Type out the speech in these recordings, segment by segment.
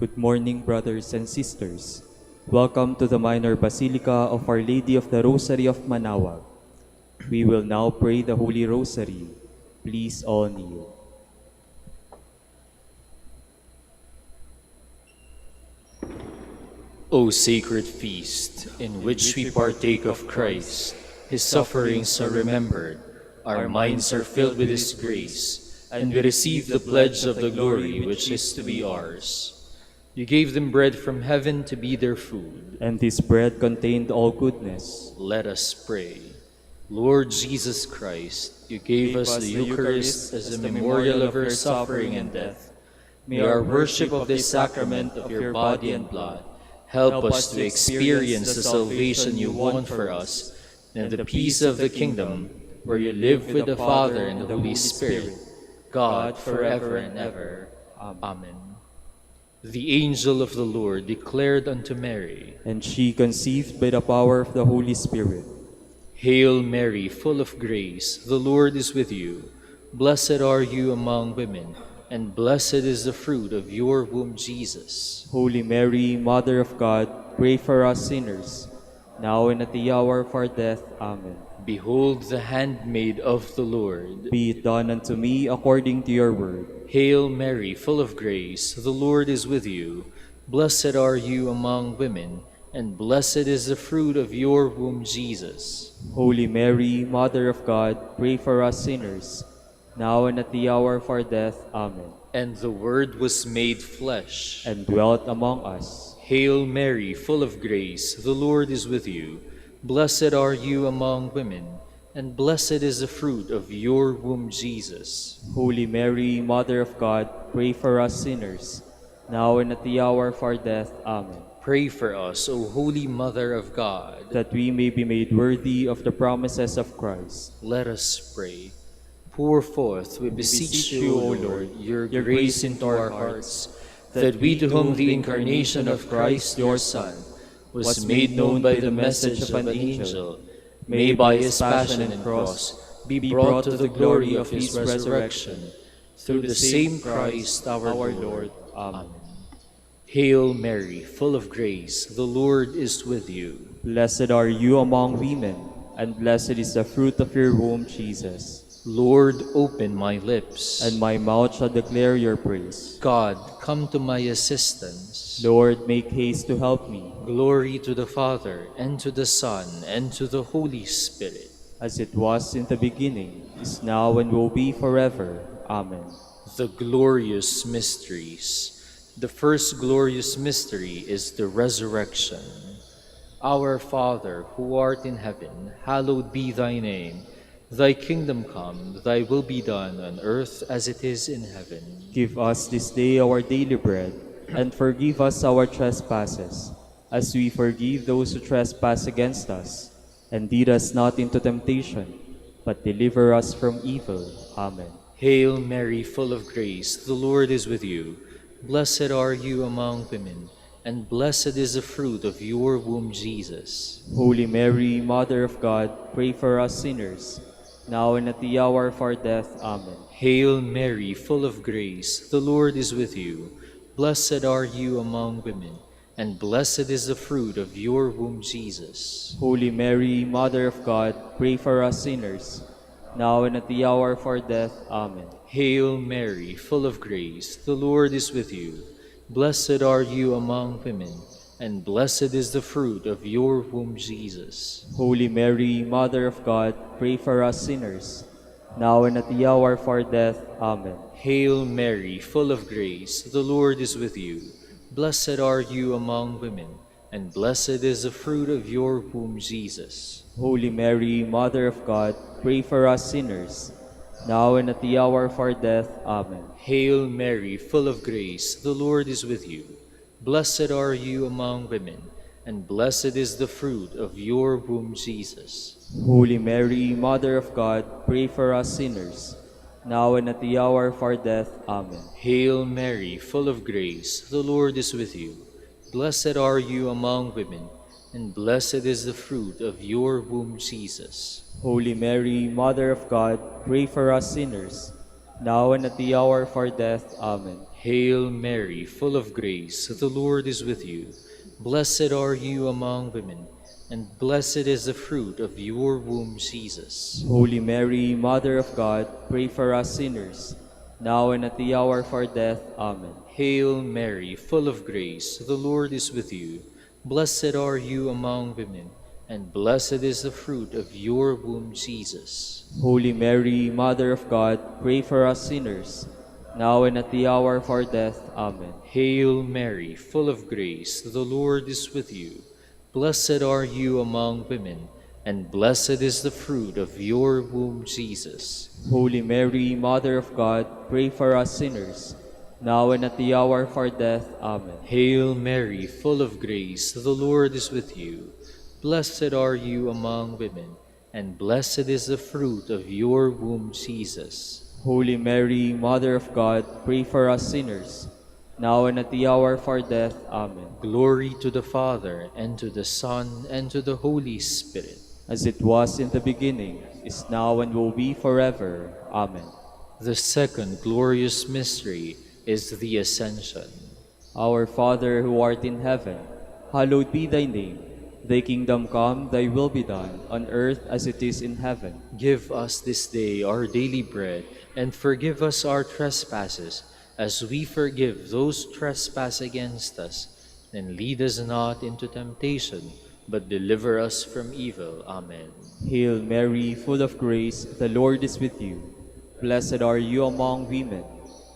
Good morning, brothers and sisters. Welcome to the Minor Basilica of Our Lady of the Rosary of Manaoag. We will now pray the Holy Rosary. Please all kneel. O sacred feast, in which we partake of Christ, His sufferings are remembered, our minds are filled with His grace, and we receive the pledge of the glory which is to be ours. You gave them bread from heaven to be their food. And this bread contained all goodness. Let us pray. Lord Jesus Christ, you gave us the Eucharist as a memorial of your suffering and death. May our worship of this sacrament of your body and blood help us to experience the salvation you won for us and the peace of the kingdom, where you live with the Father and the Holy Spirit, God forever and ever. Amen. The angel of the Lord declared unto Mary, And she conceived by the power of the Holy Spirit. Hail Mary, full of grace, the Lord is with you. Blessed are you among women, and blessed is the fruit of your womb, Jesus. Holy Mary, Mother of God, pray for us sinners, now and at the hour of our death. Amen. Behold the handmaid of the Lord. Be it done unto me according to your word. Hail Mary, full of grace, the Lord is with you. Blessed are you among women, and blessed is the fruit of your womb, Jesus. Holy Mary, Mother of God, pray for us sinners, now and at the hour of our death. Amen. And the Word was made flesh, and dwelt among us. Hail Mary, full of grace, the Lord is with you. Blessed are you among women, and blessed is the fruit of your womb, Jesus. Holy Mary, Mother of God, pray for us sinners, now and at the hour of our death. Amen. Pray for us, O Holy Mother of God, that we may be made worthy of the promises of Christ. Let us pray. Pour forth, we beseech you, O Lord, your grace into our hearts, that we, to whom the incarnation of Christ, your Son, was made known by the message of an angel, may by his passion and cross be brought to the glory of his resurrection, through the same Christ our Lord. Amen. Hail Mary, full of grace, the Lord is with you. Blessed are you among women, and blessed is the fruit of your womb, Jesus. Lord, open my lips, and my mouth shall declare your praise. God, come to my assistance. Lord, make haste to help me. Glory to the Father, and to the Son, and to the Holy Spirit. As it was in the beginning, is now, and will be forever. Amen. The glorious mysteries. The first glorious mystery is the resurrection. Our Father, who art in heaven, hallowed be thy name. Thy kingdom come, thy will be done on earth as it is in heaven. Give us this day our daily bread, and forgive us our trespasses, as we forgive those who trespass against us. And lead us not into temptation, but deliver us from evil. Amen. Hail Mary, full of grace, the Lord is with you. Blessed are you among women, and blessed is the fruit of your womb, Jesus. Holy Mary, Mother of God, pray for us sinners, now and at the hour of our death. Amen. Hail Mary, full of grace, the Lord is with you. Blessed are you among women, and blessed is the fruit of your womb, Jesus. Holy Mary, Mother of God, pray for us sinners, now and at the hour of our death. Amen. Hail Mary, full of grace, the Lord is with you. Blessed are you among women, and blessed is the fruit of your womb, Jesus. Holy Mary, Mother of God, pray for us sinners, now and at the hour of our death. Amen. Hail Mary, full of grace, the Lord is with you. Blessed are you among women, and blessed is the fruit of your womb, Jesus. Holy Mary, Mother of God, pray for us sinners, now and at the hour of our death. Amen. Hail Mary, full of grace, the Lord is with you. Blessed are you among women, and blessed is the fruit of your womb, Jesus. Holy Mary, Mother of God, pray for us sinners, now and at the hour of our death. Amen. Hail Mary, full of grace, the Lord is with you. Blessed are you among women, and blessed is the fruit of your womb, Jesus. Holy Mary, Mother of God, pray for us sinners, now and at the hour of our death. Amen. Hail Mary, full of grace, the Lord is with you. Blessed are you among women, and blessed is the fruit of your womb, Jesus. Holy Mary, Mother of God, pray for us sinners, now and at the hour of our death. Amen. Hail Mary, full of grace, the Lord is with you. Blessed are you among women, and blessed is the fruit of your womb, Jesus. Holy Mary, Mother of God, pray for us sinners, now and at the hour of our death. Amen. Hail Mary, full of grace, the Lord is with you. Blessed are you among women, and blessed is the fruit of your womb, Jesus. Holy Mary, Mother of God, pray for us sinners, now and at the hour of our death. Amen. Hail Mary, full of grace, the Lord is with you. Blessed are you among women, and blessed is the fruit of your womb, Jesus. Holy Mary, Mother of God, pray for us sinners, now and at the hour of our death. Amen. Glory to the Father, and to the Son, and to the Holy Spirit. As it was in the beginning, is now, and will be forever. Amen. The second glorious mystery is the Ascension. Our Father who art in heaven, hallowed be thy name. Thy kingdom come, thy will be done, on earth as it is in heaven. Give us this day our daily bread, and forgive us our trespasses, as we forgive those who trespass against us. And lead us not into temptation, but deliver us from evil. Amen. Hail Mary, full of grace, the Lord is with you. Blessed are you among women,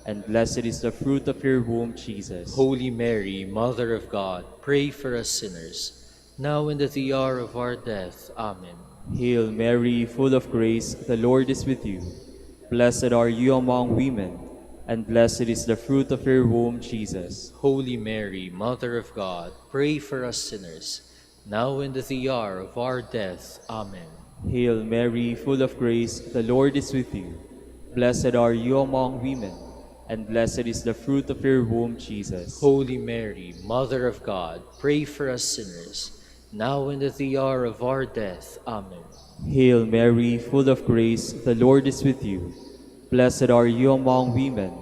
and blessed is the fruit of your womb, Jesus. Holy Mary, Mother of God, pray for us sinners, now and at the hour of our death. Amen. Hail Mary, full of grace, the Lord is with you. Blessed are you among women, and blessed is the fruit of your womb, Jesus. Holy Mary, Mother of God, pray for us sinners, now and at the hour of our death. Amen. Hail Mary, full of grace, the Lord is with you. Blessed are you among women, and blessed is the fruit of your womb, Jesus. Holy Mary, Mother of God, pray for us sinners, now and at the hour of our death. Amen. Hail Mary, full of grace, the Lord is with you. Blessed are you among women,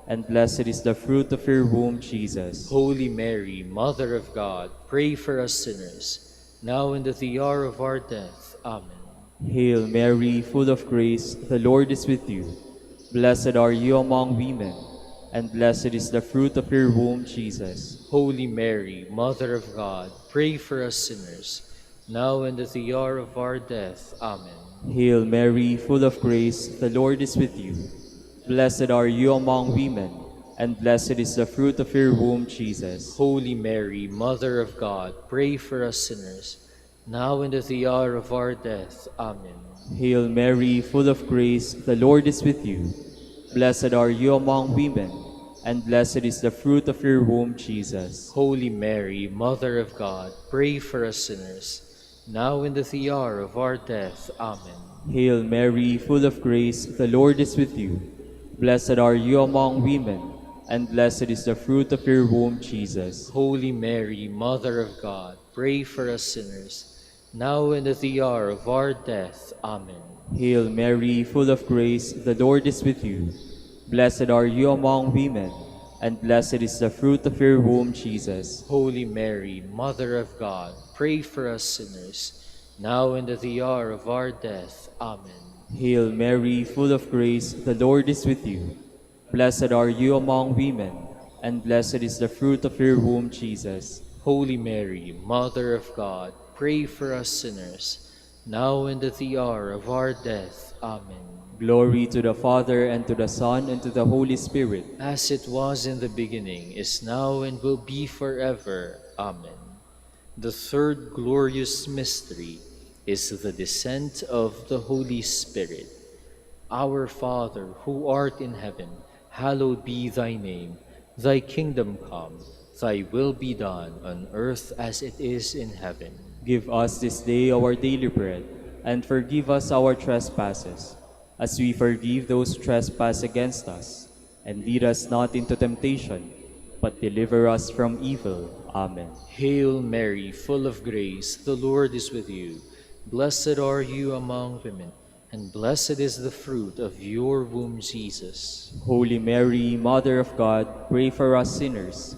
and blessed is the fruit of your womb, Jesus. Holy Mary, Mother of God, pray for us sinners, now and at the hour of our death. Amen. Hail Mary, full of grace, the Lord is with you. Blessed are you among women, and blessed is the fruit of your womb, Jesus. Holy Mary, Mother of God, pray for us sinners, now and at the hour of our death. Amen. Hail Mary, full of grace, the Lord is with you. Blessed are you among women, and blessed is the fruit of your womb, Jesus. Holy Mary, Mother of God, pray for us sinners, now and at the hour of our death. Amen. Hail Mary, full of grace, the Lord is with you. Blessed are you among women, and blessed is the fruit of your womb, Jesus. Holy Mary, Mother of God, pray for us sinners, now and at the hour of our death. Amen. Hail Mary, full of grace, the Lord is with you. Blessed are you among women, and blessed is the fruit of your womb, Jesus. Holy Mary, Mother of God, pray for us sinners, now and at the hour of our death. Amen. Hail Mary, full of grace, the Lord is with you. Blessed are you among women, and blessed is the fruit of your womb, Jesus. Holy Mary, Mother of God, pray for us sinners, now and at the hour of our death. Amen. Hail Mary, full of grace, the Lord is with you. Blessed are you among women, and blessed is the fruit of your womb, Jesus. Holy Mary, Mother of God, pray for us sinners, now and at the hour of our death. Amen. Glory to the Father, and to the Son, and to the Holy Spirit. As it was in the beginning, is now, and will be forever. Amen. The third glorious mystery is the descent of the Holy Spirit. Our Father, who art in heaven, hallowed be thy name. Thy kingdom come, thy will be done on earth as it is in heaven. Give us this day our daily bread, and forgive us our trespasses, as we forgive those who trespass against us. And lead us not into temptation, but deliver us from evil. Amen. Hail Mary, full of grace, the Lord is with you. Blessed are you among women, and blessed is the fruit of your womb, Jesus. Holy Mary, Mother of God, pray for us sinners,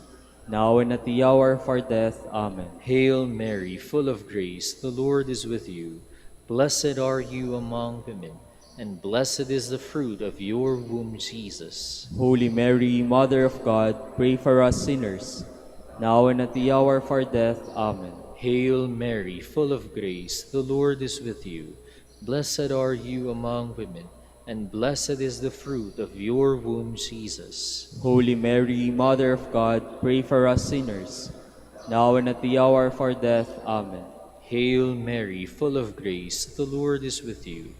now and at the hour of our death. Amen. Hail Mary, full of grace, the Lord is with you. Blessed are you among women, and blessed is the fruit of your womb, Jesus. Holy Mary, Mother of God, pray for us sinners, now and at the hour of our death. Amen. Hail Mary, full of grace, the Lord is with you. Blessed are you among women, and blessed is the fruit of your womb, Jesus. Holy Mary, Mother of God, pray for us sinners, now and at the hour of our death. Amen. Hail Mary, full of grace, the Lord is with you.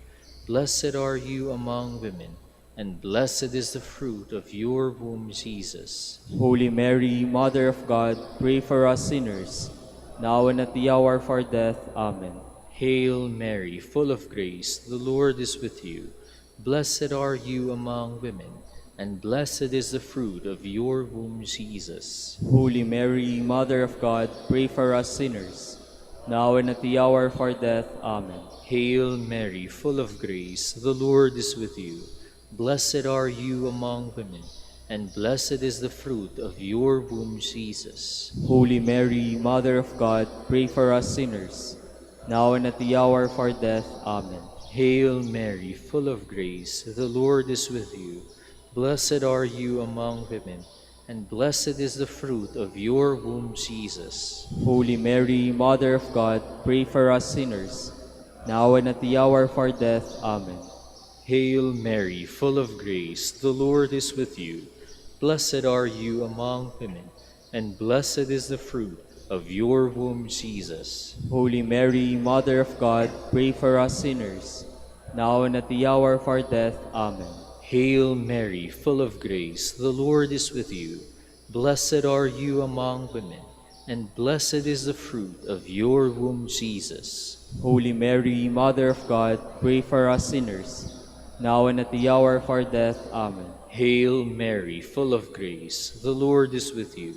Blessed are you among women, and blessed is the fruit of your womb, Jesus. Holy Mary, Mother of God, pray for us sinners, now and at the hour of our death. Amen. Hail Mary, full of grace, the Lord is with you. Blessed are you among women, and blessed is the fruit of your womb, Jesus. Holy Mary, Mother of God, pray for us sinners, now and at the hour of our death. Amen. Hail Mary, full of grace, the Lord is with you. Blessed are you among women, and blessed is the fruit of your womb, Jesus. Holy Mary, Mother of God, pray for us sinners, now and at the hour of our death. Amen. Hail Mary, full of grace, the Lord is with you. Blessed are you among women, and blessed is the fruit of your womb, Jesus. Holy Mary, Mother of God, pray for us sinners, now and at the hour of our death. Amen. Hail Mary, full of grace, the Lord is with you. Blessed are you among women, and blessed is the fruit of your womb, Jesus. Holy Mary, Mother of God, pray for us sinners, now and at the hour of our death. Amen. Hail Mary, full of grace, the Lord is with you. Blessed are you among women, and blessed is the fruit of your womb, Jesus. Holy Mary, Mother of God, pray for us sinners, now and at the hour of our death. Amen. Hail Mary, full of grace, the Lord is with you.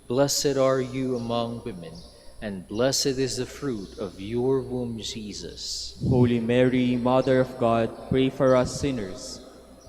Blessed are you among women, and blessed is the fruit of your womb, Jesus. Holy Mary, Mother of God, pray for us sinners,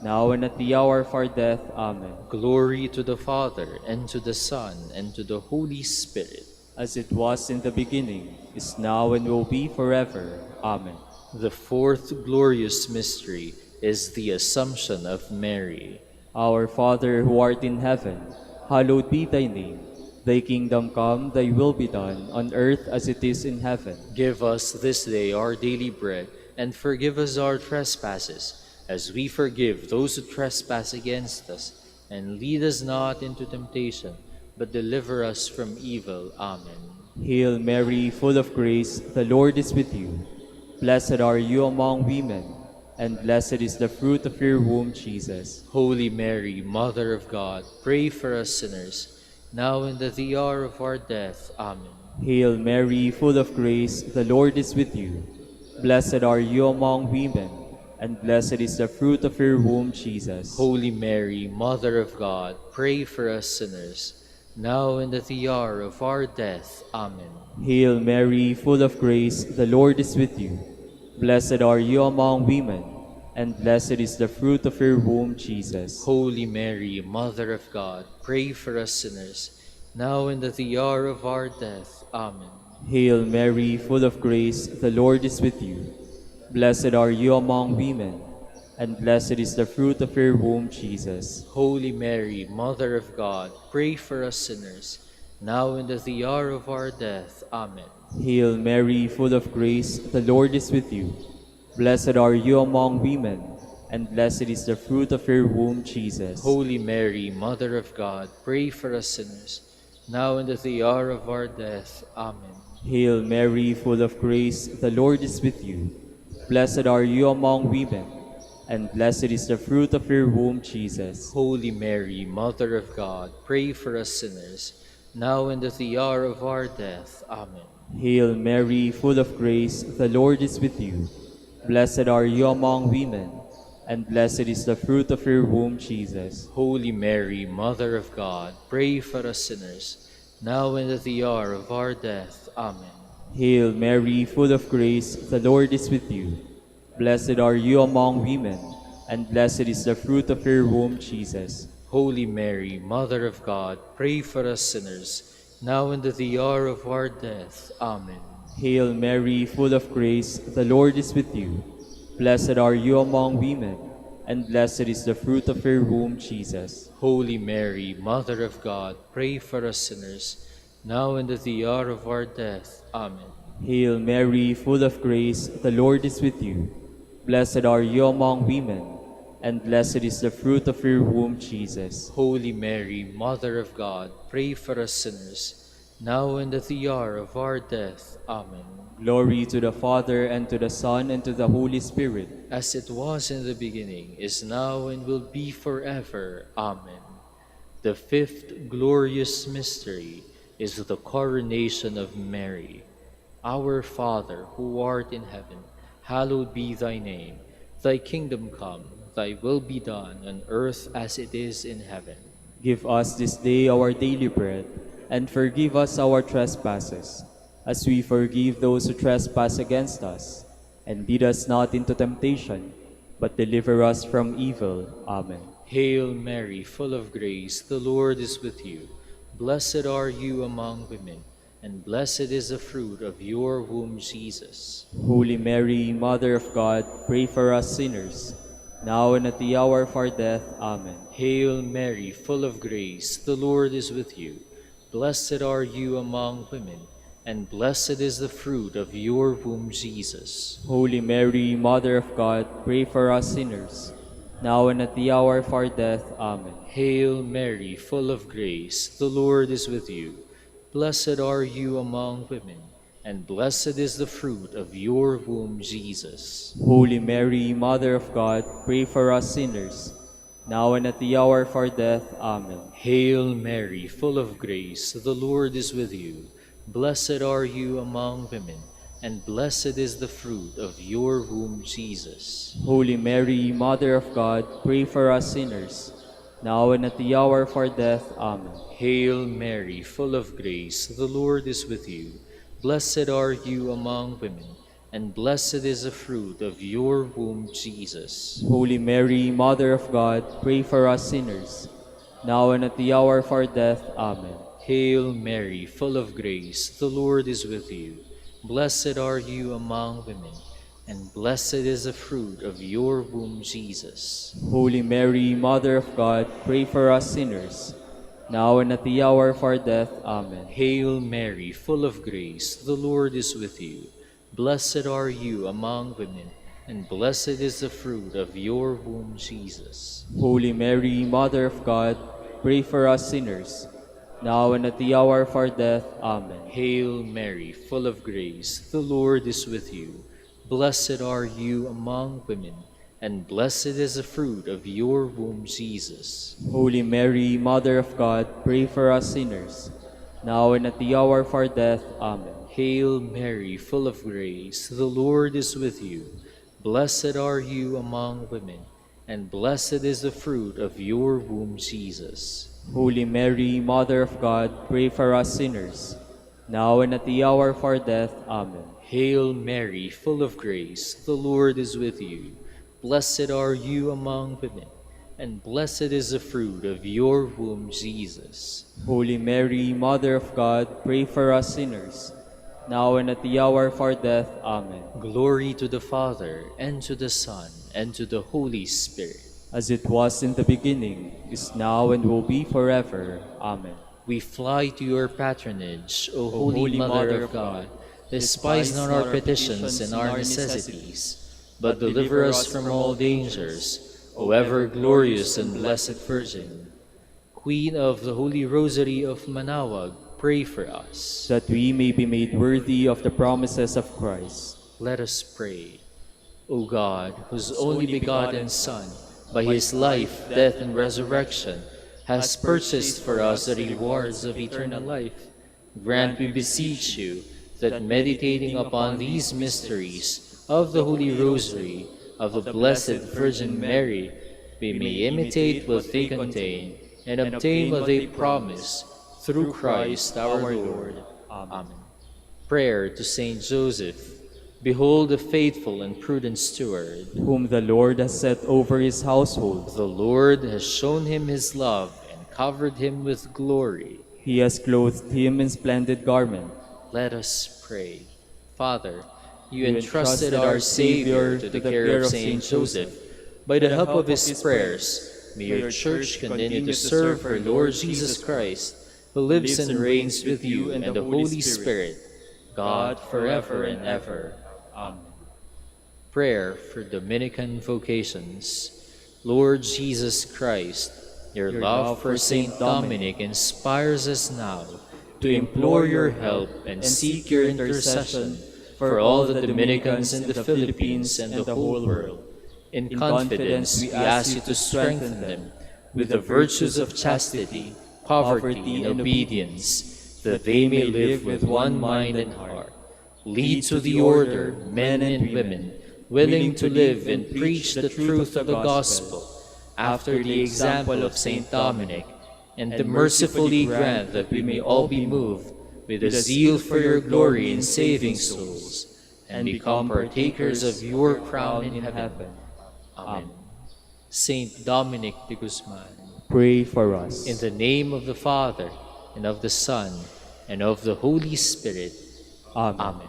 now and at the hour of our death. Amen. Glory to the Father, and to the Son, and to the Holy Spirit. As it was in the beginning, is now, and will be forever. Amen. The fourth glorious mystery is the Assumption of Mary. Our Father who art in heaven, hallowed be thy name. Thy kingdom come, thy will be done, on earth as it is in heaven. Give us this day our daily bread, and forgive us our trespasses, as we forgive those who trespass against us. And lead us not into temptation, but deliver us from evil. Amen. Hail Mary, full of grace, the Lord is with you. Blessed are you among women, and blessed is the fruit of your womb, Jesus. Holy Mary, Mother of God, pray for us sinners, now and at the hour of our death. Amen. Hail Mary, full of grace, the Lord is with you. Blessed are you among women, and blessed is the fruit of your womb, Jesus. Holy Mary, Mother of God, pray for us sinners, now and at the hour of our death. Amen. Hail Mary, full of grace, the Lord is with you. Blessed are you among women, and blessed is the fruit of your womb, Jesus. Holy Mary, Mother of God, pray for us sinners, now and at the hour of our death. Amen. Hail Mary, full of grace, the Lord is with you. Blessed are you among women, and blessed is the fruit of your womb, Jesus. Holy Mary, Mother of God, pray for us sinners, now and at the hour of our death. Amen. Hail Mary, full of grace, the Lord is with you. Blessed are you among women, and blessed is the fruit of your womb, Jesus. Holy Mary, Mother of God, pray for us sinners, now and at the hour of our death. Amen. Hail Mary, full of grace, the Lord is with you. Blessed are you among women, and blessed is the fruit of your womb, Jesus. Holy Mary, Mother of God, pray for us sinners, now and at the hour of our death. Amen. Hail Mary, full of grace, the Lord is with you. Blessed are you among women, and blessed is the fruit of your womb, Jesus. Holy Mary, Mother of God, pray for us sinners, now and at the hour of our death. Amen. Hail Mary, full of grace, the Lord is with you. Blessed are you among women, and blessed is the fruit of your womb, Jesus. Holy Mary, Mother of God, pray for us sinners, now and at the hour of our death. Amen. Hail Mary, full of grace, the Lord is with you. Blessed are you among women, and blessed is the fruit of your womb, Jesus. Holy Mary, Mother of God, pray for us sinners, now and at the hour of our death. Amen. Hail Mary, full of grace, the Lord is with you. Blessed are you among women, and blessed is the fruit of your womb, Jesus. Holy Mary, Mother of God, pray for us sinners, now and at the hour of our death. Amen. Glory to the Father, and to the Son, and to the Holy Spirit. As it was in the beginning, is now, and will be forever. Amen. The fifth glorious mystery is the coronation of Mary. Our Father, who art in heaven, hallowed be thy name. Thy kingdom come, thy will be done on earth as it is in heaven. Give us this day our daily bread, and forgive us our trespasses, as we forgive those who trespass against us. And lead us not into temptation, but deliver us from evil. Amen. Hail Mary, full of grace, the Lord is with you. Blessed are you among women, and blessed is the fruit of your womb, Jesus. Holy Mary, Mother of God, pray for us sinners, now and at the hour of our death. Amen. Hail Mary, full of grace, the Lord is with you. Blessed are you among women, and blessed is the fruit of your womb, Jesus. Holy Mary, Mother of God, pray for us sinners, now and at the hour of our death. Amen. Hail Mary, full of grace, the Lord is with you. Blessed are you among women, and blessed is the fruit of your womb, Jesus. Holy Mary, Mother of God, pray for us sinners, now and at the hour of our death. Amen. Hail Mary, full of grace, the Lord is with you. Blessed are you among women, and blessed is the fruit of your womb, Jesus. Holy Mary, Mother of God, pray for us sinners, now and at the hour of our death. Amen. Hail Mary, full of grace, the Lord is with you. Blessed are you among women, and blessed is the fruit of your womb, Jesus. Holy Mary, Mother of God, pray for us sinners, now and at the hour of our death. Amen. Hail Mary, full of grace, the Lord is with you. Blessed are you among women, and blessed is the fruit of your womb, Jesus. Holy Mary, Mother of God, pray for us sinners, now and at the hour of our death. Amen. Hail Mary, full of grace, the Lord is with you. Blessed are you among women, and blessed is the fruit of your womb, Jesus. Holy Mary, Mother of God, pray for us sinners, now and at the hour of our death. Amen. Hail Mary, full of grace, the Lord is with you. Blessed are you among women, and blessed is the fruit of your womb, Jesus. Holy Mary, Mother of God, pray for us sinners, now and at the hour of our death. Amen. Hail Mary, full of grace, the Lord is with you. Blessed are you among women, and blessed is the fruit of your womb, Jesus. Holy Mary, Mother of God, pray for us sinners, now and at the hour of our death. Amen. Hail Mary, full of grace, the Lord is with you. Blessed are you among women, and blessed is the fruit of your womb, Jesus. Holy Mary, Mother of God, pray for us sinners, now and at the hour of our death. Amen. Glory to the Father, and to the Son, and to the Holy Spirit. As it was in the beginning, is now, and will be forever. Amen. We fly to your patronage, O Holy Mother of God. Despise not our petitions and our necessities, but deliver us from all dangers, O ever glorious and blessed Virgin. Queen of the Holy Rosary of Manaoag, pray for us. That we may be made worthy of the promises of Christ. Let us pray. O God, whose only begotten Son, by his life, death, and resurrection, has purchased for us the rewards of eternal life, grant, we beseech you, that meditating upon these mysteries of the Holy Rosary of the Blessed Virgin Mary, we may imitate what they contain and obtain what they promise, through Christ our Lord. Amen. Prayer to Saint Joseph. Behold the faithful and prudent steward. whom the Lord has set over his household. The Lord has shown him his love and covered him with glory. He has clothed him in splendid garment. Let us pray. Father, you entrusted our Savior to the care of Saint Joseph. By the help of his prayers, may your Church continue to serve her Lord Jesus Christ, who lives and reigns with you and the Holy Spirit, God forever and ever. Amen. Prayer for Dominican vocations. Lord Jesus Christ, your love for Saint Dominic inspires us now to implore your help and seek your intercession for all the Dominicans in the Philippines and the whole world. In confidence, we ask you to strengthen them with the virtues of chastity, poverty, and obedience, that they may live with one mind and heart. Lead to the order men and women willing to live and preach the truth of the gospel after the example of Saint Dominic, and to mercifully grant that we may all be moved with a zeal for your glory in saving souls, and become partakers of your crown in heaven. Amen. Saint Dominic de Guzman, Pray for us. in the name of the Father, and of the Son, and of the Holy Spirit. Amen. Amen.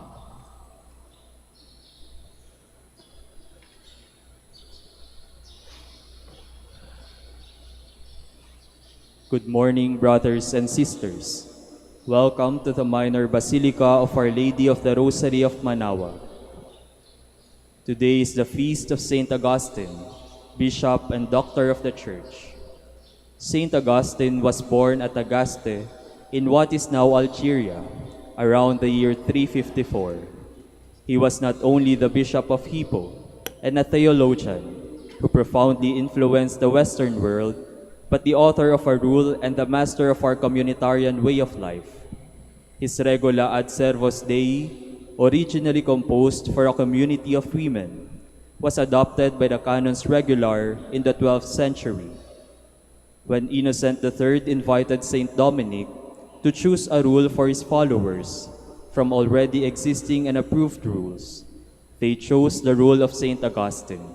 Good morning, brothers and sisters. Welcome to the Minor Basilica of Our Lady of the Rosary of Manaoag. Today is the feast of Saint Augustine, Bishop and Doctor of the Church. Saint Augustine was born at Agaste in what is now Algeria, around the year 354. He was not only the Bishop of Hippo and a theologian who profoundly influenced the Western world, but the author of our rule and the master of our communitarian way of life. His Regula ad Servos Dei, originally composed for a community of women, was adopted by the Canons Regular in the 12th century. When Innocent III invited Saint Dominic to choose a rule for his followers from already existing and approved rules, they chose the rule of Saint Augustine.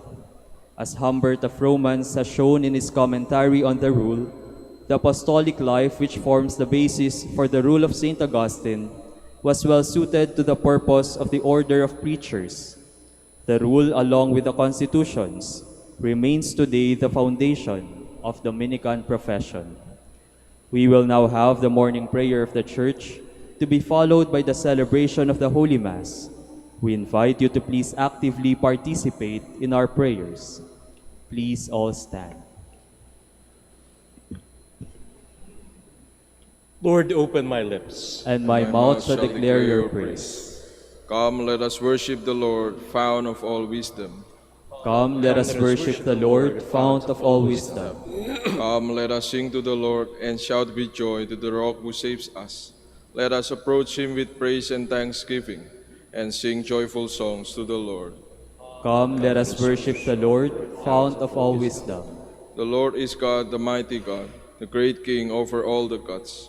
As Humbert of Romans has shown in his commentary on the rule, the apostolic life which forms the basis for the rule of Saint Augustine was well suited to the purpose of the order of preachers. The rule, along with the constitutions, remains today the foundation of Dominican profession. We will now have the morning prayer of the Church, to be followed by the celebration of the Holy Mass. We invite you to please actively participate in our prayers. Please all stand. Lord, open my lips, And my mouth shall declare your praise. Come, let us worship the Lord, fount of all wisdom. Come, let us worship the Lord, fount of all wisdom. Come, let us sing to the Lord and shout with joy to the Rock who saves us. Let us approach him with praise and thanksgiving, and sing joyful songs to the Lord. Come, let us worship the Lord, fount of all wisdom. The Lord is God, the mighty God, the great King over all the gods.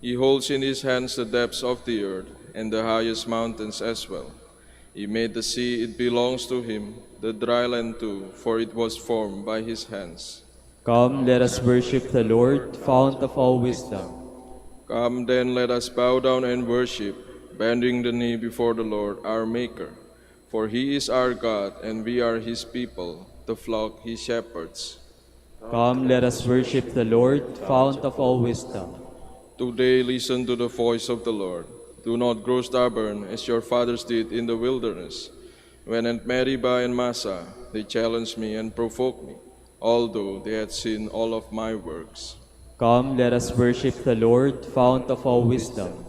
He holds in his hands the depths of the earth, and the highest mountains as well. He made the sea, it belongs to him, the dry land too, for it was formed by his hands. Come, let us worship the Lord, fount of all wisdom. Come then, let us bow down and worship, bending the knee before the Lord our Maker. For he is our God, and we are his people, the flock he shepherds. Come, let us worship the Lord, fount of all wisdom. Today listen to the voice of the Lord. Do not grow stubborn, as your fathers did in the wilderness. When at Meribah and Massa they challenged me and provoked me, although they had seen all of my works. Come, let us worship the Lord, fount of all wisdom.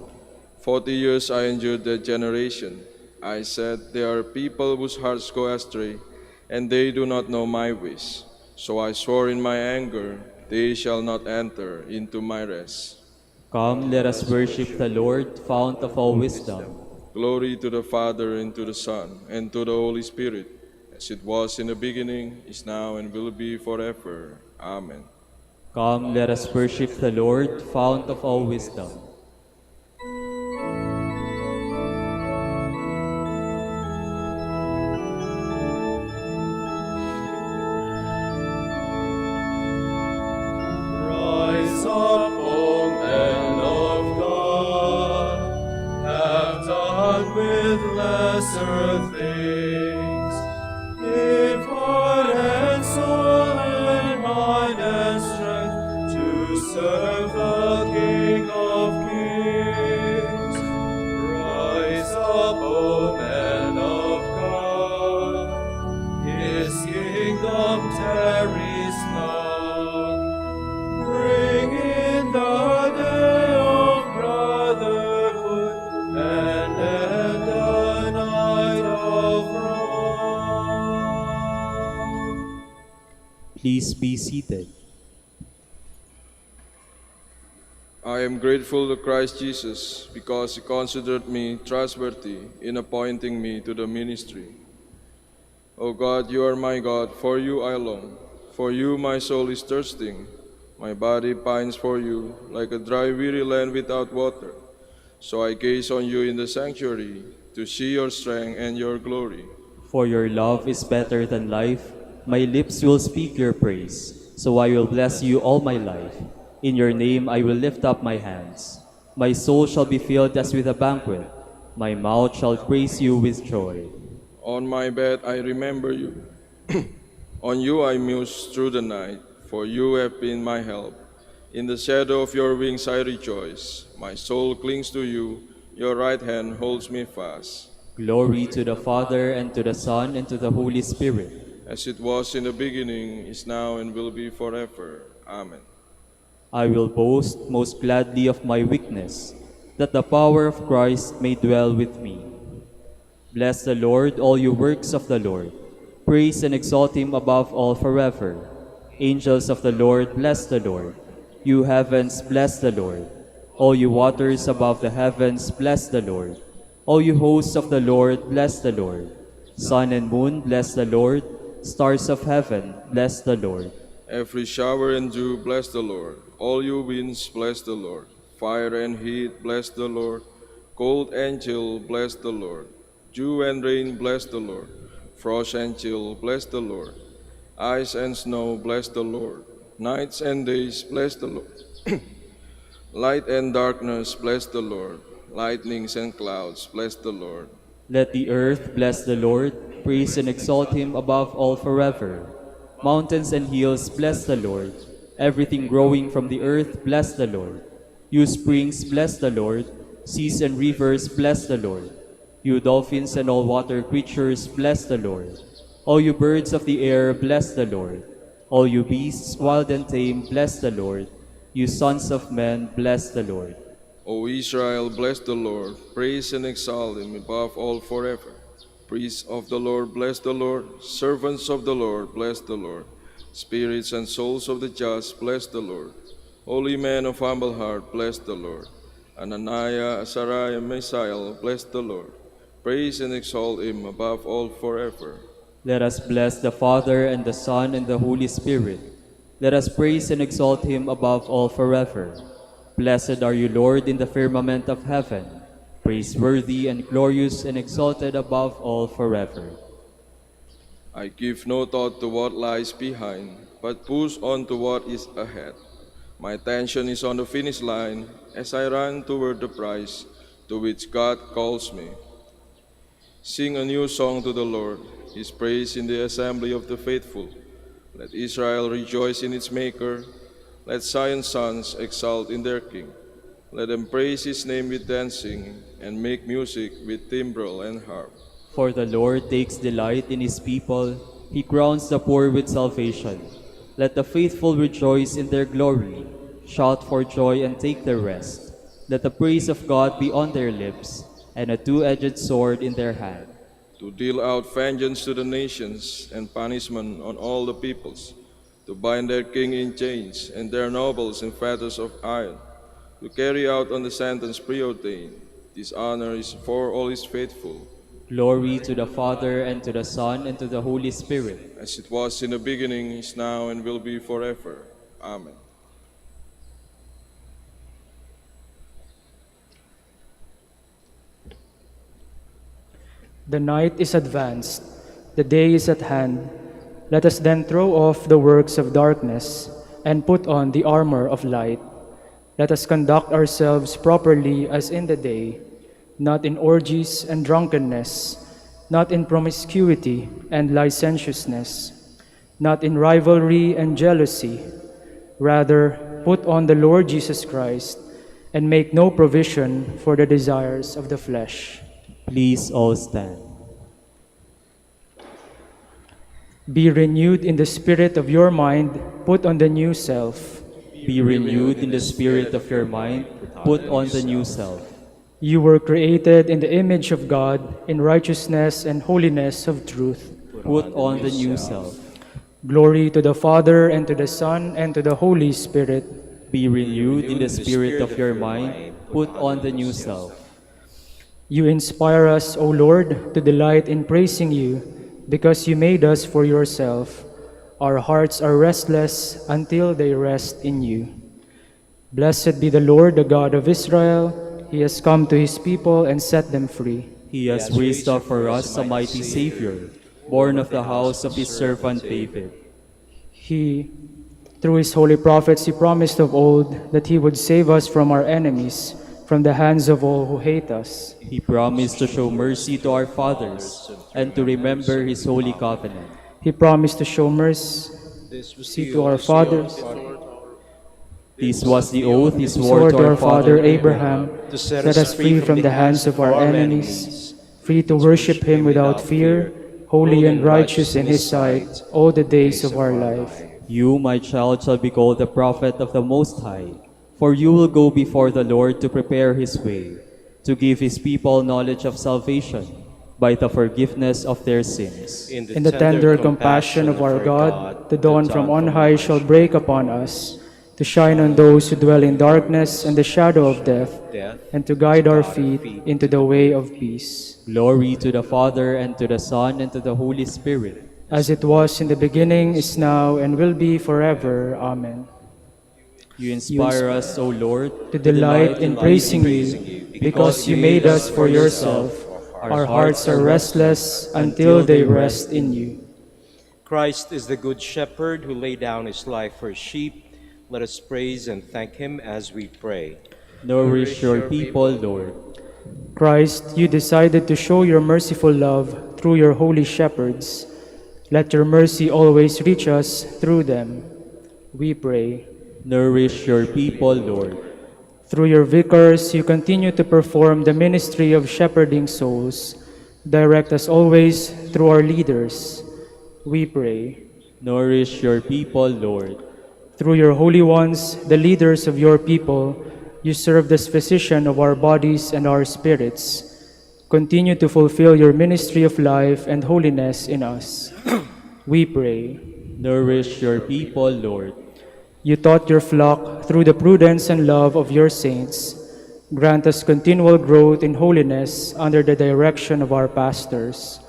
40 years I endured their generation. I said, they are people whose hearts go astray, and they do not know my ways. So I swore in my anger, they shall not enter into my rest. Come, let us worship the Lord, fount of all wisdom. Glory to the Father, and to the Son, and to the Holy Spirit, as it was in the beginning, is now, and will be forever. Amen. Come, let us worship the Lord, fount of all wisdom. things. Give heart and soul and mind and strength to serve the King of Kings. Rise up, O men of God, His kingdom tarries not. Bring in the day of brotherhood and end the night of wrong. Please be seated. I am grateful to Christ Jesus because He considered me trustworthy in appointing me to the ministry. O God, You are my God, for You I long. For You my soul is thirsting. My body pines for You, like a dry, weary land without water. So I gaze on You in the sanctuary, to see Your strength and Your glory. For Your love is better than life. My lips will speak Your praise. So I will bless You all my life. In Your name I will lift up my hands. My soul shall be filled as with a banquet. My mouth shall praise You with joy. On my bed I remember You. On You I muse through the night, for You have been my help. In the shadow of Your wings I rejoice. My soul clings to You. Your right hand holds me fast. Glory to the Father, and to the Son, and to the Holy Spirit. As it was in the beginning, is now, and will be forever. Amen. I will boast most gladly of my weakness, that the power of Christ may dwell with me. Bless the Lord, all you works of the Lord. Praise and exalt Him above all forever. Angels of the Lord, bless the Lord. You heavens, bless the Lord. All you waters above the heavens, bless the Lord. All you hosts of the Lord, bless the Lord. Sun and moon, bless the Lord. Stars of heaven, bless the Lord. Every shower and dew, bless the Lord. All you winds, bless the Lord. Fire and heat, bless the Lord. Cold and chill, bless the Lord. Dew and rain, bless the Lord. Frost and chill, bless the Lord. Ice and snow, bless the Lord. Nights and days, bless the Lord. Light and darkness, bless the Lord. Lightnings and clouds, bless the Lord. Let the earth bless the Lord. Praise and exalt Him above all forever. Mountains and hills, bless the Lord. Everything growing from the earth, bless the Lord. You springs, bless the Lord. Seas and rivers, bless the Lord. You dolphins and all water creatures, bless the Lord. All you birds of the air, bless the Lord. All you beasts, wild and tame, bless the Lord. You sons of men, bless the Lord. O Israel, bless the Lord. Praise and exalt Him above all forever. Priests of the Lord, bless the Lord. Servants of the Lord, bless the Lord. Spirits and souls of the just, bless the Lord. Holy men of humble heart, bless the Lord. Ananiah, Azariah, Misael, bless the Lord. Praise and exalt Him above all forever. Let us bless the Father, and the Son, and the Holy Spirit. Let us praise and exalt Him above all forever. Blessed are You, Lord, in the firmament of heaven, praiseworthy and glorious and exalted above all forever. I give no thought to what lies behind, but push on to what is ahead. My attention is on the finish line as I run toward the prize to which God calls me. Sing a new song to the Lord, His praise in the assembly of the faithful. Let Israel rejoice in its Maker. Let Zion's sons exult in their King. Let them praise His name with dancing and make music with timbrel and harp. For the Lord takes delight in His people. He crowns the poor with salvation. Let the faithful rejoice in their glory. Shout for joy and take their rest. Let the praise of God be on their lips, and a two-edged sword in their hand. To deal out vengeance to the nations and punishment on all the peoples. To bind their king in chains and their nobles in fetters of iron. To carry out on the sentence preordained. This honor is for all His faithful. Glory to the Father, and to the Son, and to the Holy Spirit. As it was in the beginning, is now, and will be forever. Amen. The night is advanced, the day is at hand. Let us then throw off the works of darkness and put on the armor of light. Let us conduct ourselves properly as in the day, not in orgies and drunkenness, not in promiscuity and licentiousness, not in rivalry and jealousy. Rather, put on the Lord Jesus Christ and make no provision for the desires of the flesh. Please all stand. Be renewed in the spirit of your mind, put on the new self. Be renewed in the spirit of your mind, put on the new self. You were created in the image of God, in righteousness and holiness of truth. Put on the new self. Glory to the Father, and to the Son, and to the Holy Spirit. Be renewed in the spirit of your mind, put on the new self. You inspire us, O Lord, to delight in praising you, because you made us for yourself. Our hearts are restless until they rest in you. Blessed be the Lord, the God of Israel. He has come to his people and set them free. He has raised up for us a mighty Savior, born of the house of his servant David. He, through his holy prophets, he promised of old that he would save us from our enemies, from the hands of all who hate us. He promised to show mercy to our fathers and to remember his holy covenant. He promised to show mercy to our fathers. This was the oath he Swore swore to our father Abraham, to set us free from the hands of our enemies, free to worship him without fear, holy and righteous in his sight, all the days of our life. You, my child, shall be called the prophet of the Most High, for you will go before the Lord to prepare his way, to give his people knowledge of salvation by the forgiveness of their sins. In the tender compassion of our God, the dawn from on high shall break upon us, to shine on those who dwell in darkness and the shadow of death, and to guide our feet into the way of peace. Glory to the Father, and to the Son, and to the Holy Spirit. As it was in the beginning, is now, and will be forever. Amen. You inspire us, O Lord, To delight in praising you, because you made us for yourself. Our hearts are restless until they rest in you. Christ is the good shepherd who laid down his life for his sheep. Let us praise and thank him as we pray. Nourish your people, Lord. Christ, you decided to show your merciful love through your holy shepherds. Let your mercy always reach us through them. We pray. Nourish your people, Lord. Through your vicars, you continue to perform the ministry of shepherding souls. Direct us always through our leaders. We pray. Nourish your people, Lord. Through your holy ones, the leaders of your people, you served as physician of our bodies and our spirits. Continue to fulfill your ministry of life and holiness in us. We pray. Nourish your people, Lord. You taught your flock through the prudence and love of your saints. Grant us continual growth in holiness under the direction of our pastors.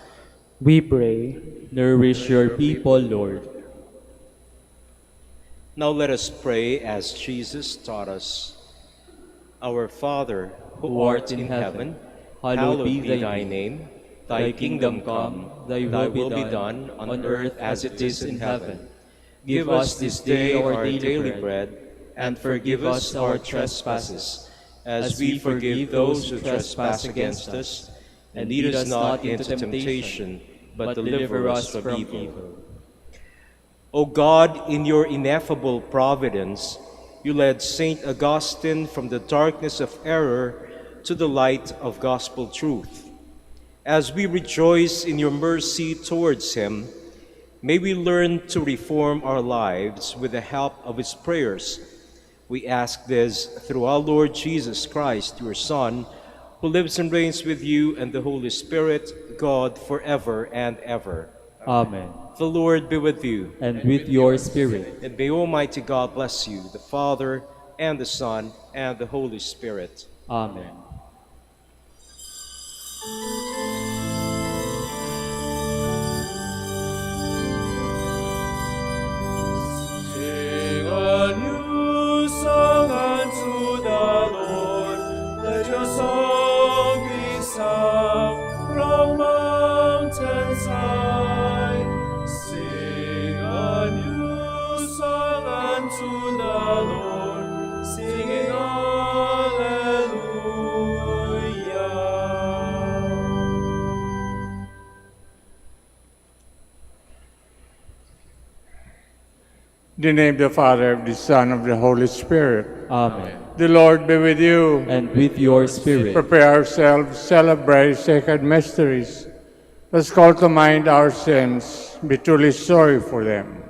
We pray. Nourish your people, Lord. Now let us pray as Jesus taught us. Our Father, who art in heaven, hallowed be thy name. Thy kingdom come, thy will be done on earth as it is in heaven. Give us this day our daily bread, and forgive us our trespasses, as we forgive those who trespass against us. And lead us not into temptation, but deliver us from evil. O God, in your ineffable providence, you led Saint Augustine from the darkness of error to the light of gospel truth. As we rejoice in your mercy towards him, may we learn to reform our lives with the help of his prayers. We ask this through our Lord Jesus Christ, your Son, who lives and reigns with you and the Holy Spirit, God, forever and ever. Amen. The Lord be with you. And with your spirit. And may Almighty God bless you, the Father, and the Son, and the Holy Spirit. Amen. Sing a new song unto the Lord. Let your song be sung from mountains high. Sing a new song unto the Lord, singing Alleluia. In the name of the Father, of the Son, of the Holy Spirit. Amen. The Lord be with you. And with your spirit. Prepare ourselves, celebrate sacred mysteries. Let's call to mind our sins, be truly sorry for them.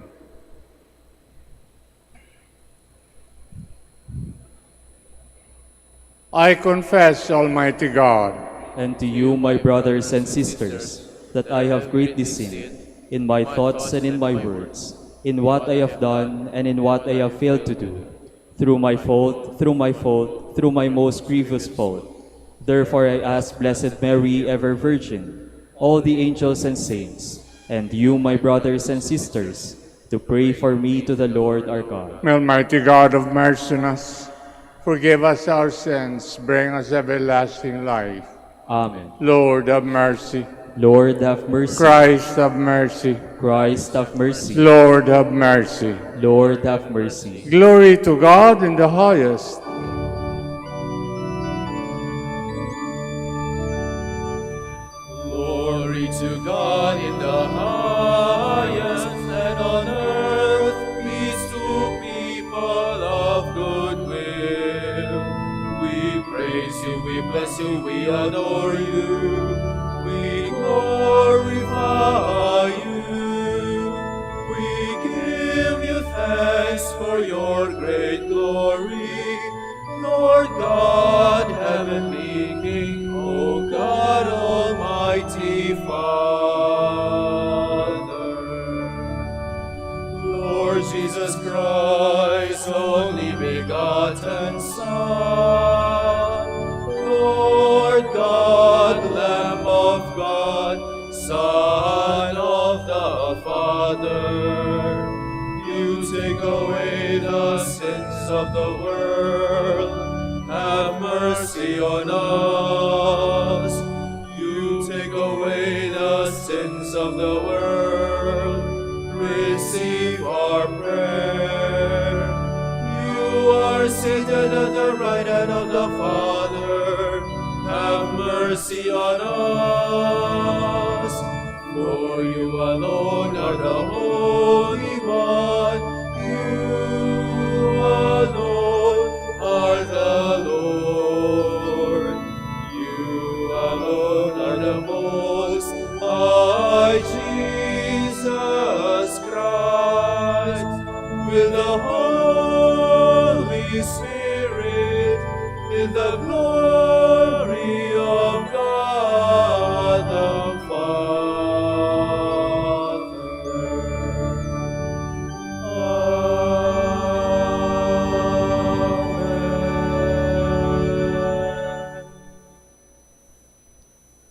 I confess, Almighty God, And to you, my brothers and sisters, that I have greatly sinned, in my thoughts and in my words, in what I have done and in what I have failed to do, through my fault, through my most grievous fault. Therefore I ask Blessed Mary, ever Virgin, all the angels and saints, and you, my brothers and sisters, to pray for me to the Lord our God. may Almighty God have mercy on us, forgive us our sins, bring us everlasting life. Amen. Lord, have mercy. Lord, have mercy. Christ, have mercy. Christ, have mercy. Lord, have mercy. Lord, have mercy. Glory to God in the highest. Glory to God in the highest, and on earth peace to people of good will. We praise you, we bless you, we adore you, we glorify you. We give you thanks for your great glory, Lord God, heavenly King, O God, Almighty Father. Lord Jesus Christ, only begotten Son, Lord God, Lamb of God, Son of the Father, you take away the sins of the world, have mercy on us. You take away the sins of the world, receive our prayer. You are seated at the right hand of the Father, have mercy on us. For you alone are the Holy One, you alone are the Lord, you alone are the Most High Jesus Christ, with the Holy Spirit, in the glory of God the Father. Amen.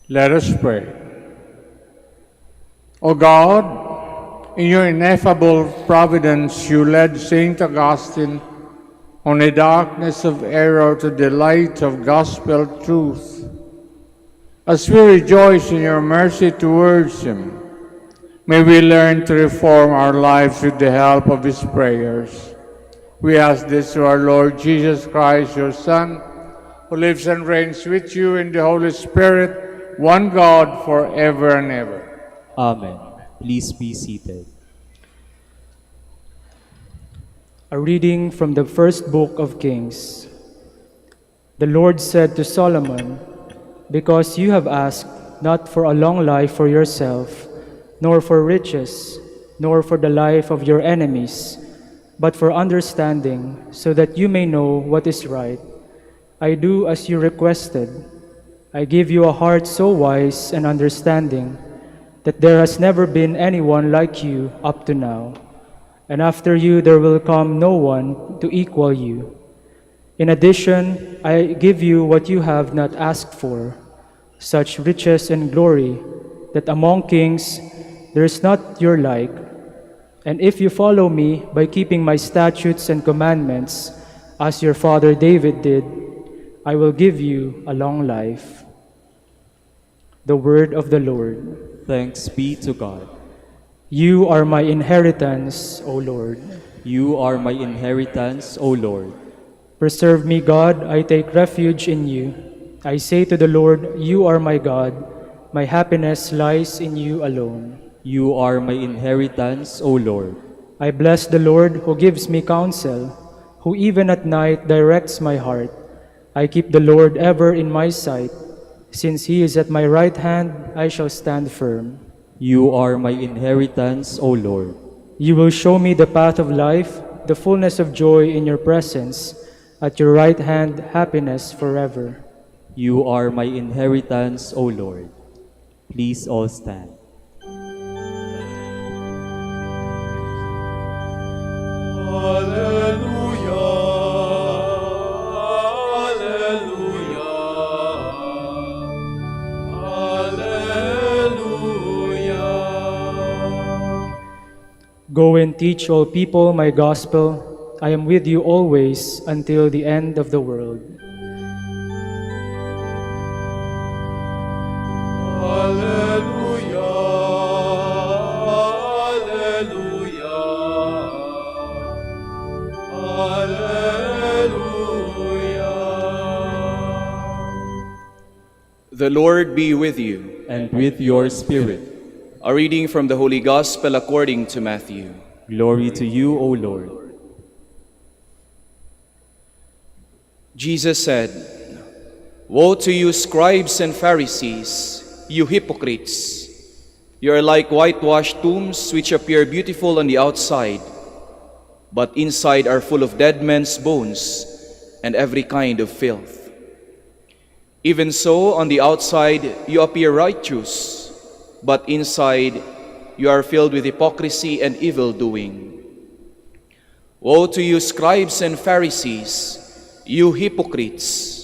Let us pray. O God, in your ineffable providence, you led Saint Augustine on the darkness of error to the light of gospel truth. As we rejoice in your mercy towards him, may we learn to reform our lives with the help of his prayers. We ask this through our Lord Jesus Christ, your Son, who lives and reigns with you in the Holy Spirit, one God, forever and ever. Amen. Please be seated. A reading from the first book of Kings. The Lord said to Solomon, "Because you have asked not for a long life for yourself, nor for riches, nor for the life of your enemies, but for understanding, so that you may know what is right, I do as you requested. I give you a heart so wise and understanding that there has never been anyone like you up to now, and after you there will come no one to equal you. In addition, I give you what you have not asked for, such riches and glory, that among kings there is not your like. And if you follow me by keeping my statutes and commandments, as your father David did, I will give you a long life." The word of the Lord. Thanks be to God. You are my inheritance, O Lord. You are my inheritance, O Lord. Preserve me, God, I take refuge in you. I say to the Lord, you are my God. My happiness lies in you alone. You are my inheritance, O Lord. I bless the Lord who gives me counsel, who even at night directs my heart. I keep the Lord ever in my sight. Since he is at my right hand, I shall stand firm. You are my inheritance, O Lord. You will show me the path of life, the fullness of joy in your presence. At your right hand, happiness forever. You are my inheritance, O Lord. Please all stand. Alleluia, alleluia, alleluia. Go and teach all people my gospel. I am with you always until the end of the world. Alleluia, alleluia, alleluia. The Lord be with you. And with your spirit. A reading from the Holy Gospel according to Matthew. Glory to you, O Lord. Jesus said, "Woe to you, scribes and Pharisees, you hypocrites! You are like whitewashed tombs which appear beautiful on the outside, but inside are full of dead men's bones and every kind of filth. Even so, on the outside you appear righteous, but inside you are filled with hypocrisy and evil doing. Woe to you, scribes and Pharisees, you hypocrites!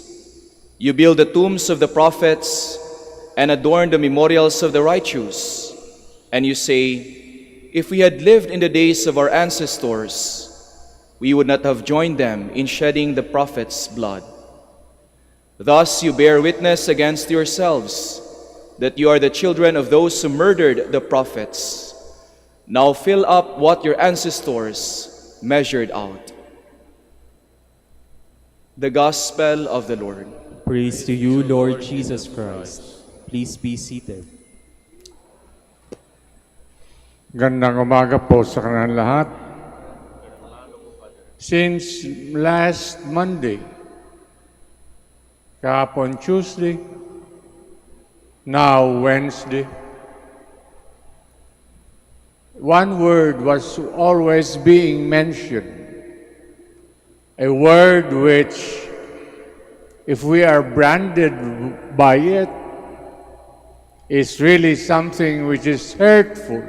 You build the tombs of the prophets and adorn the memorials of the righteous. And you say, if we had lived in the days of our ancestors, we would not have joined them in shedding the prophets' blood. Thus you bear witness against yourselves that you are the children of those who murdered the prophets. Now fill up what your ancestors measured out." The Gospel of the Lord. Praise to you, Lord Jesus Christ. Please be seated. Gandang umaga po sa kanilang lahat. Since last Monday, kahapon Tuesday, now Wednesday, one word was always being mentioned. A word which, if we are branded by it, is really something which is hurtful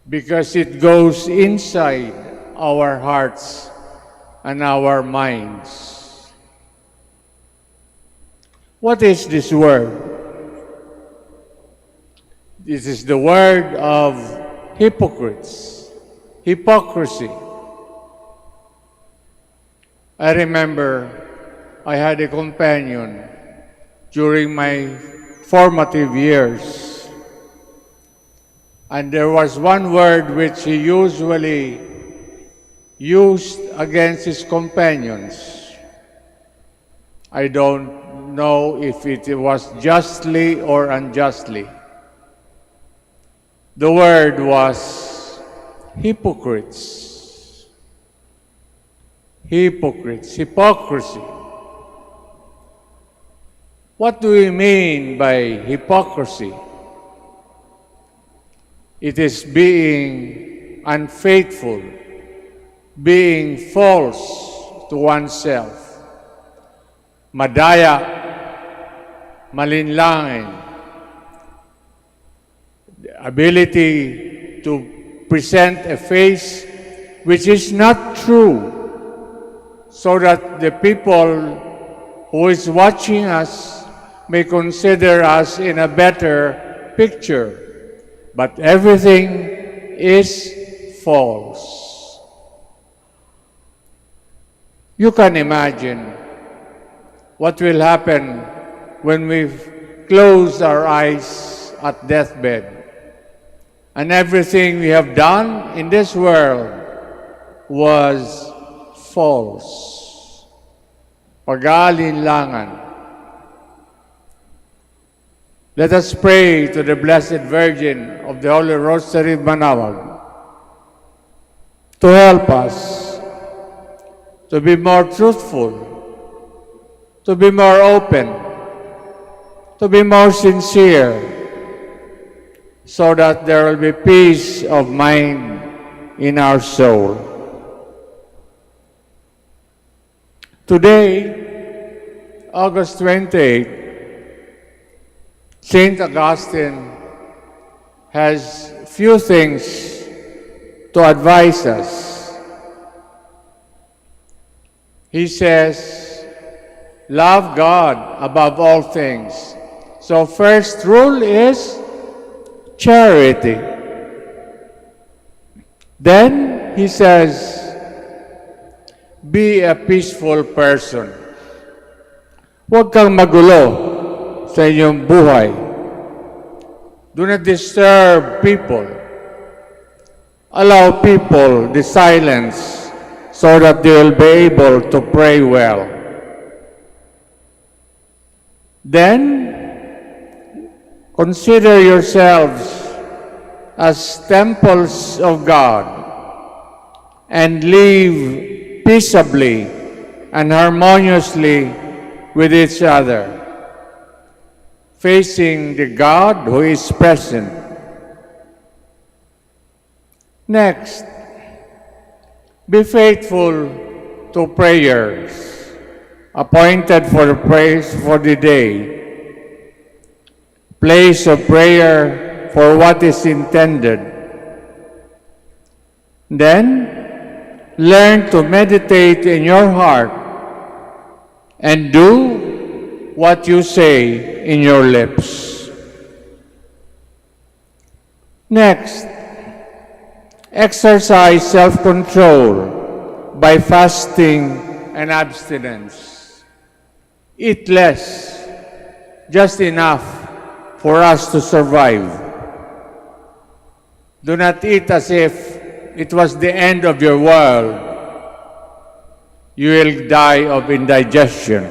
because it goes inside our hearts and our minds. What is this word? This is the word of hypocrites, hypocrisy. I remember I had a companion during my formative years, and there was one word which he usually used against his companions. I don't know if it was justly or unjustly. The word was hypocrites. Hypocrites, hypocrisy. What do we mean by hypocrisy? It is being unfaithful, being false to oneself, madaya, malinlangin, the ability to present a face which is not true, so that the people who is watching us may consider us in a better picture. But everything is false. You can imagine what will happen when we close our eyes at deathbed and everything we have done in this world was false. Pag-aalinlangan. Let us pray to the Blessed Virgin of the Holy Rosary of Manaoag to help us to be more truthful, to be more open, to be more sincere, so that there will be peace of mind in our soul. Today, August 28, St. Augustine has few things to advise us. He says, love God above all things. So first rule is charity. Then he says, be a peaceful person. Huwag kang magulo sa inyong buhay. Do not disturb people. Allow people the silence so that they will be able to pray well. Then, consider yourselves as temples of God and live peaceably and harmoniously with each other, facing the God who is present. Next, be faithful to prayers appointed for the praise for the day. Place of prayer for what is intended. Then, learn to meditate in your heart and do what you say in your lips. Next, exercise self-control by fasting and abstinence. Eat less, just enough for us to survive. Do not eat as if it was the end of your world. You will die of indigestion.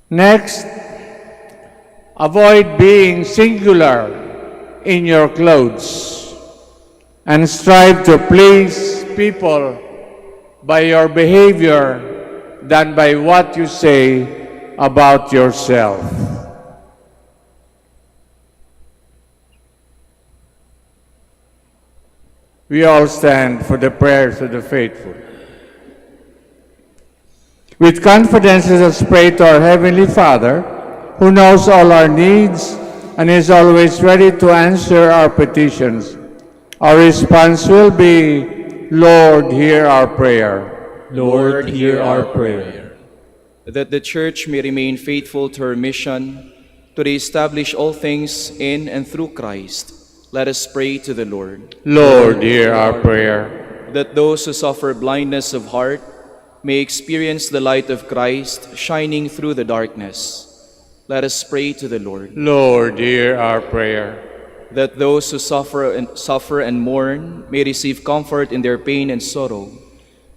Next, avoid being singular in your clothes and strive to please people by your behavior than by what you say about yourself. We all stand for the prayers of the faithful. With confidence, let us pray to our Heavenly Father, who knows all our needs and is always ready to answer our petitions. Our response will be, Lord, hear our prayer. Lord, hear our prayer. That the Church may remain faithful to her mission to reestablish all things in and through Christ, let us pray to the Lord. Lord, hear our prayer. That those who suffer blindness of heart may experience the light of Christ shining through the darkness. Let us pray to the Lord. Lord, hear our prayer. That those who suffer and mourn may receive comfort in their pain and sorrow.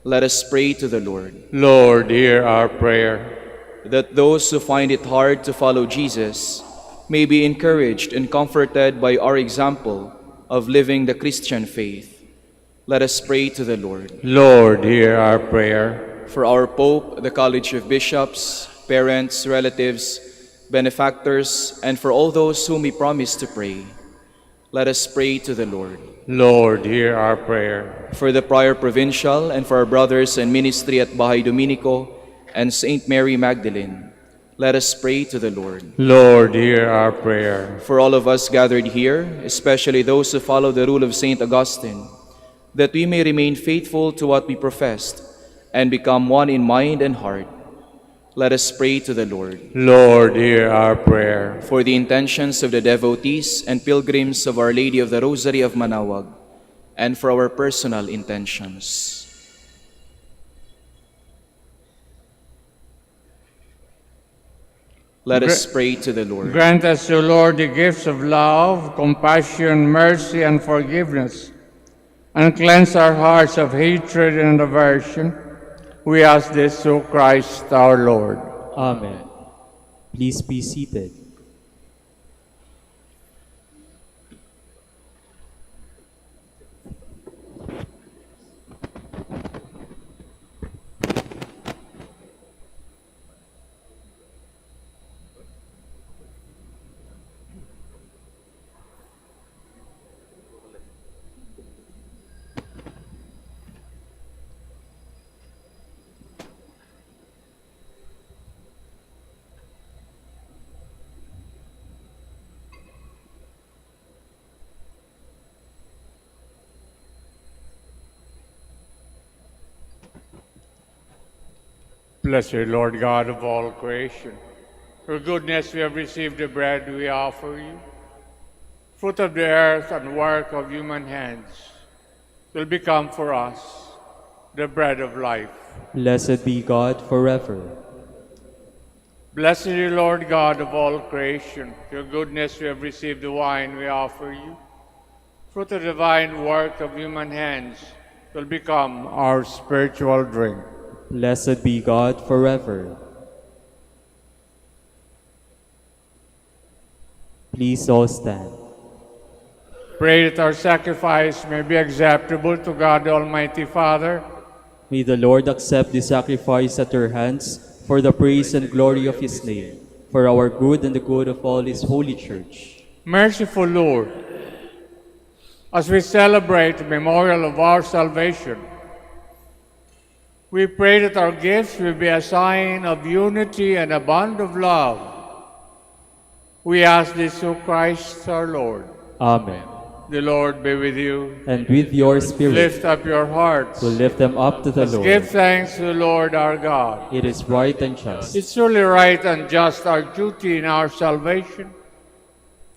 Let us pray to the Lord. Lord, hear our prayer. That those who find it hard to follow Jesus may be encouraged and comforted by our example of living the Christian faith. Let us pray to the Lord. Lord, hear our prayer. For our Pope, the College of Bishops, parents, relatives, benefactors, and for all those whom we promise to pray, let us pray to the Lord. Lord, hear our prayer. For the Prior Provincial and for our brothers in ministry at Bahay Dominico and St. Mary Magdalene, let us pray to the Lord. Lord, hear our prayer. For all of us gathered here, especially those who follow the rule of St. Augustine, that we may remain faithful to what we professed and become one in mind and heart, let us pray to the Lord. Lord, hear our prayer. For the intentions of the devotees and pilgrims of Our Lady of the Rosary of Manaoag, and for our personal intentions. Let us pray to the Lord. Grant us, O Lord, the gifts of love, compassion, mercy, and forgiveness, and cleanse our hearts of hatred and aversion. We ask this through Christ our Lord. Amen. Please be seated. Blessed Lord God of all creation, for goodness we have received the bread we offer you, fruit of the earth and work of human hands, will become for us the bread of life. Blessed be God forever. Blessed is the Lord God of all creation. Through goodness we have received the wine we offer you. Fruit of the divine work of human hands will become our spiritual drink. Blessed be God forever. Please all stand. Pray that our sacrifice may be acceptable to God the Almighty Father. May the Lord accept the sacrifice at your hands for the praise and glory of his name, for our good and the good of all his holy church. Merciful Lord, as we celebrate the memorial of our salvation, we pray that our gifts will be a sign of unity and a bond of love. We ask this through Christ our Lord. Amen. The Lord be with you. And with your spirit, Lift up your hearts. to lift them up to the Let's Lord. give thanks to the Lord our God. It is right and just. It's truly right and just, our duty in our salvation,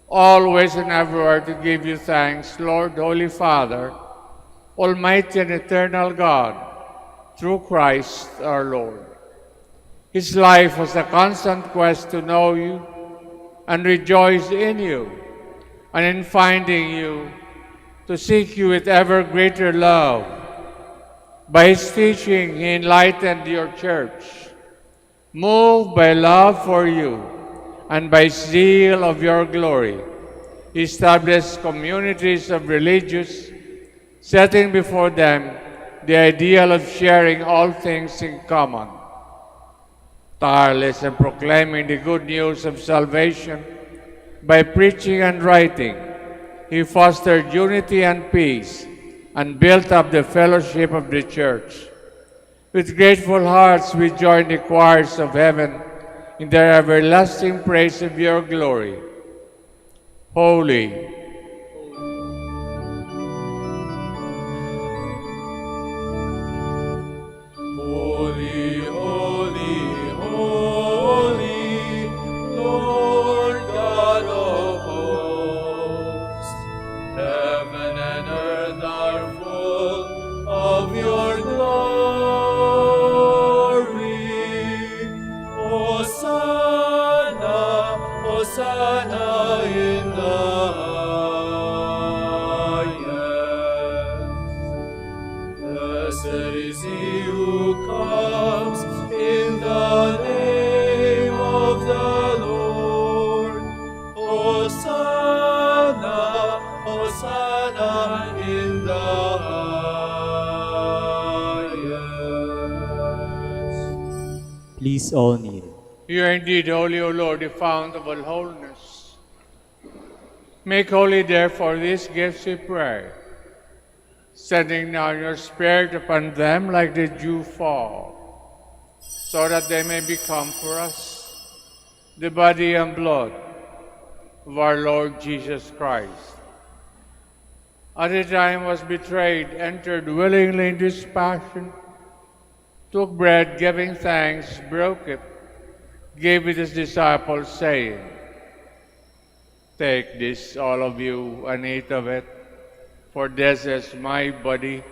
always and everywhere to give you thanks, Lord, Holy Father, Almighty and eternal God, through Christ our Lord. His life was a constant quest to know you and rejoice in you, and in finding you, to seek you with ever greater love. By his teaching, he enlightened your church. Moved by love for you and by zeal of your glory, he established communities of religious, setting before them the ideal of sharing all things in common. Tireless in proclaiming the good news of salvation, by preaching and writing, he fostered unity and peace and built up the fellowship of the church. With grateful hearts we join the choirs of heaven in their everlasting praise of your glory. Holy, Holy, holy, holy, Lord God of hosts. Heaven and earth are full of your glory. Hosanna, Hosanna in the highest. Blessed is he who comes in the name of the Lord. Hosanna, Hosanna in the highest. Please all kneel. you are indeed holy, O Lord, the fount of all holiness. Make holy, therefore, these gifts, we pray, sending down your Spirit upon them like the dew fall, so that they may become for us the body and blood of our Lord Jesus Christ. At the time he was betrayed, entered willingly into his passion, took bread, giving thanks, broke it, gave it his disciples, saying, "Take this, all of you, and eat of it, for this is my body,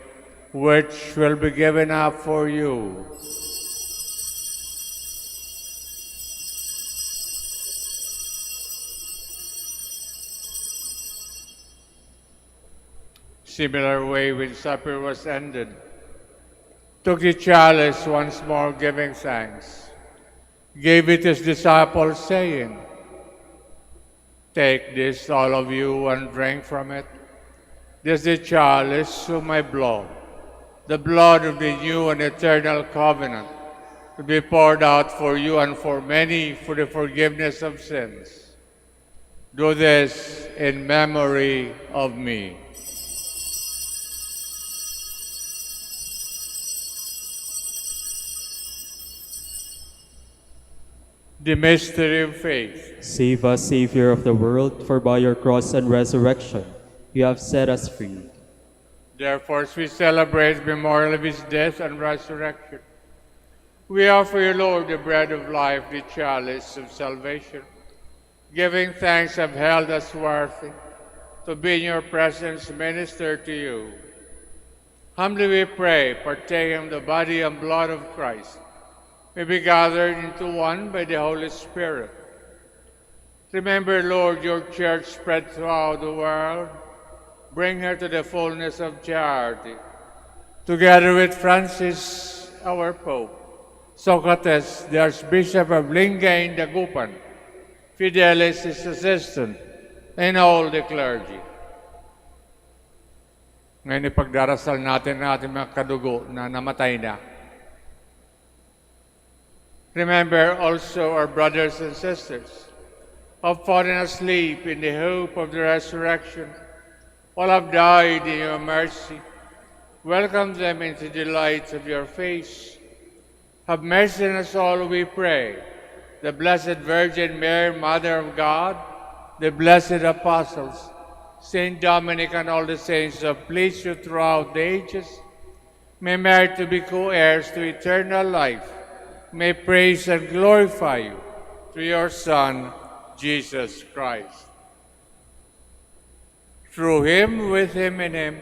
which will be given up for you." Similar way, when supper was ended, took the chalice once more, giving thanks, gave it to his disciples, saying, "Take this, all of you, and drink from it. This is the chalice of my blood, the blood of the new and eternal covenant, to be poured out for you and for many for the forgiveness of sins. Do this in memory of me." The mystery of faith. Save us, Savior of the world, for by your cross and resurrection you have set us free. Therefore, as we celebrate the memorial of his death and resurrection, We offer you, Lord, the bread of life, the chalice of salvation. Giving thanks, have held us worthy to be in your presence, minister to you. Humbly we pray, partaking of the body and blood of Christ, may be gathered into one by the Holy Spirit. Remember, Lord, your church spread throughout the world. Bring her to the fullness of charity. Together with Francis, our Pope, Socrates, the Archbishop of Lingayen, Dagupan, Fidelis, his assistant, and all the clergy. Ngayon ipagdarasal natin ang ating mga kadugo na namatay na. Remember also our brothers and sisters who have fallen asleep in the hope of the resurrection, all have died in your mercy. Welcome them into the light of your face. Have mercy on us all, we pray. The Blessed Virgin Mary, Mother of God, the blessed apostles, Saint Dominic and all the saints who have pleased you throughout the ages, may merit to be co-heirs to eternal life, may praise and glorify you through your Son, Jesus Christ. Through him, with him, in him,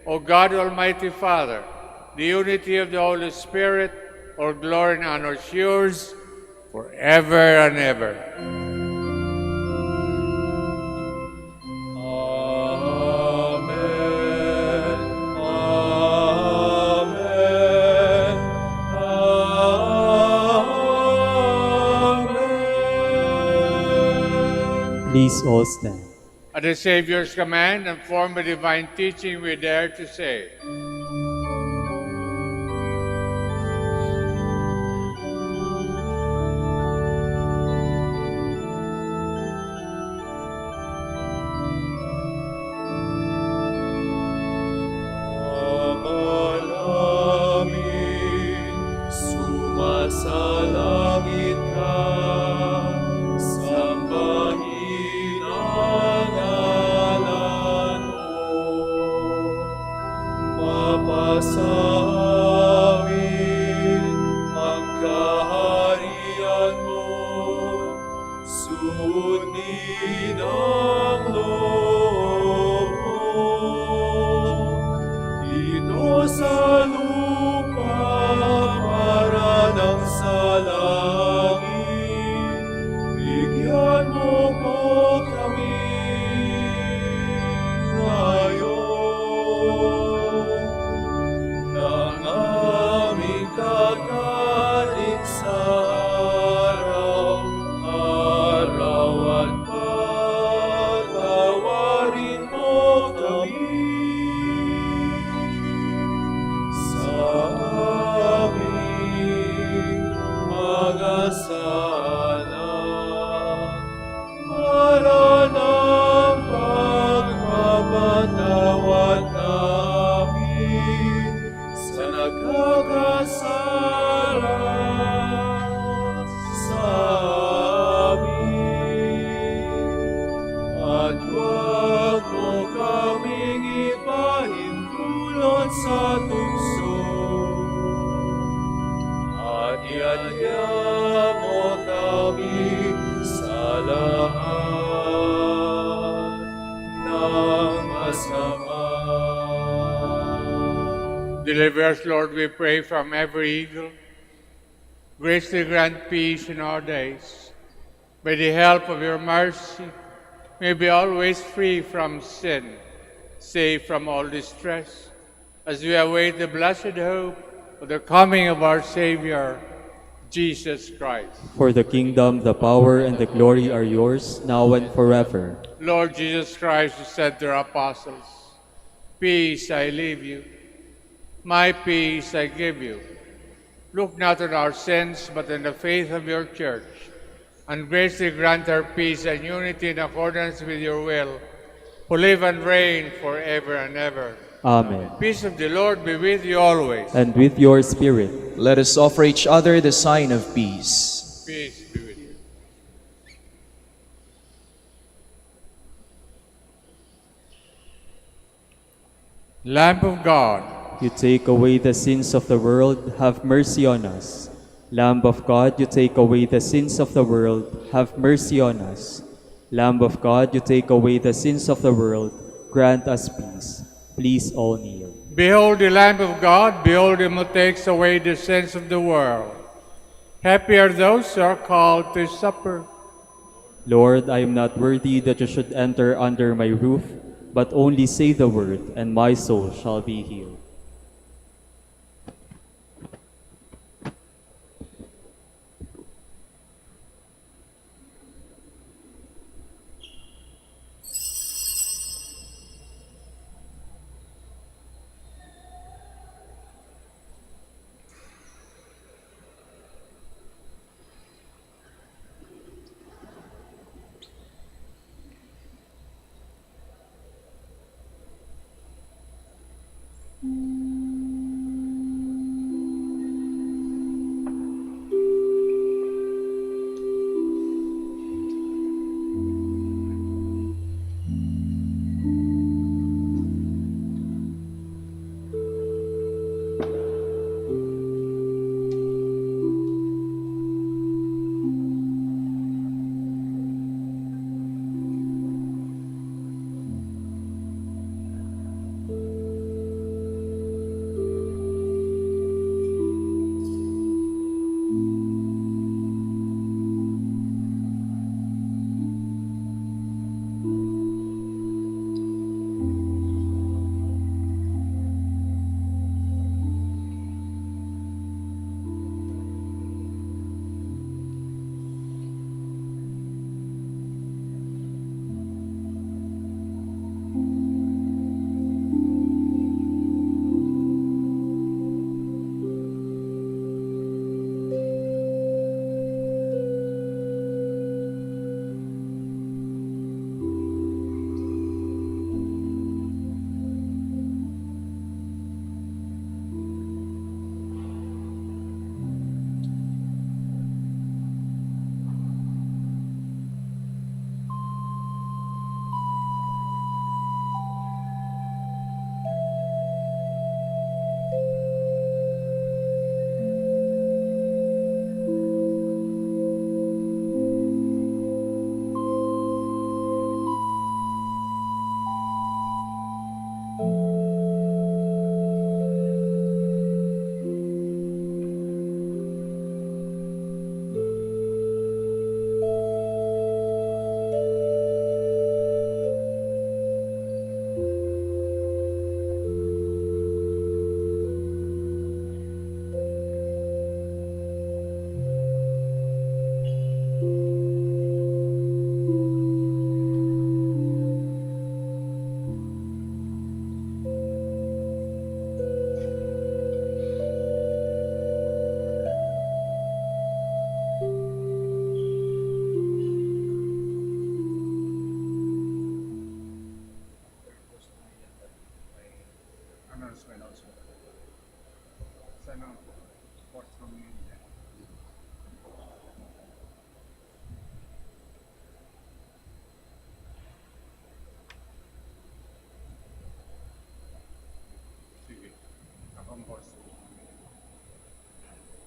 O God, Almighty Father, the unity of the Holy Spirit, all glory and honor is yours forever and ever. Please all stand. At the Savior's command and form of divine teaching, we dare to say, Sumasalangit ka, sambahin ang ngalan mo. Mapasa amin ang kaharian mo, sundin ang loob mo. Dito sa lupa para ng sa langit, bigyan mo po kami ngayon ng aming kakanin sa araw-araw at patawarin mo kami sa aming mga sala, para ng pagpapatawad namin sa nagkakasala sa amin. At huwag mo kaming ipahintulot sa tukso, at iadya mo kami sa lahat ng masama. deliver us, Lord, we pray, from every evil. Graciously grant peace in our days. By the help of your mercy, may we be always free from sin, safe from all distress, as we await the blessed hope of the coming of our Savior, Jesus Christ. For the kingdom, the power, and the glory are yours, now and forever. Lord Jesus Christ, who said to our apostles, "Peace I leave you, my peace I give you. Look not on our sins, but on the faith of your church, and graciously grant her peace and unity in accordance with your will, who live and reign forever and ever." Amen. Peace of the Lord be with you always. And with your spirit. Let us offer each other the sign of peace. Peace be with you. Lamb of God, You take away the sins of the world, have mercy on us. Lamb of God, you take away the sins of the world, have mercy on us. Lamb of God, you take away the sins of the world, grant us peace. Please all kneel. Behold the Lamb of God, behold him who takes away the sins of the world. Happy are those who are called to his supper. Lord, I am not worthy that you should enter under my roof, but only say the word, and my soul shall be healed.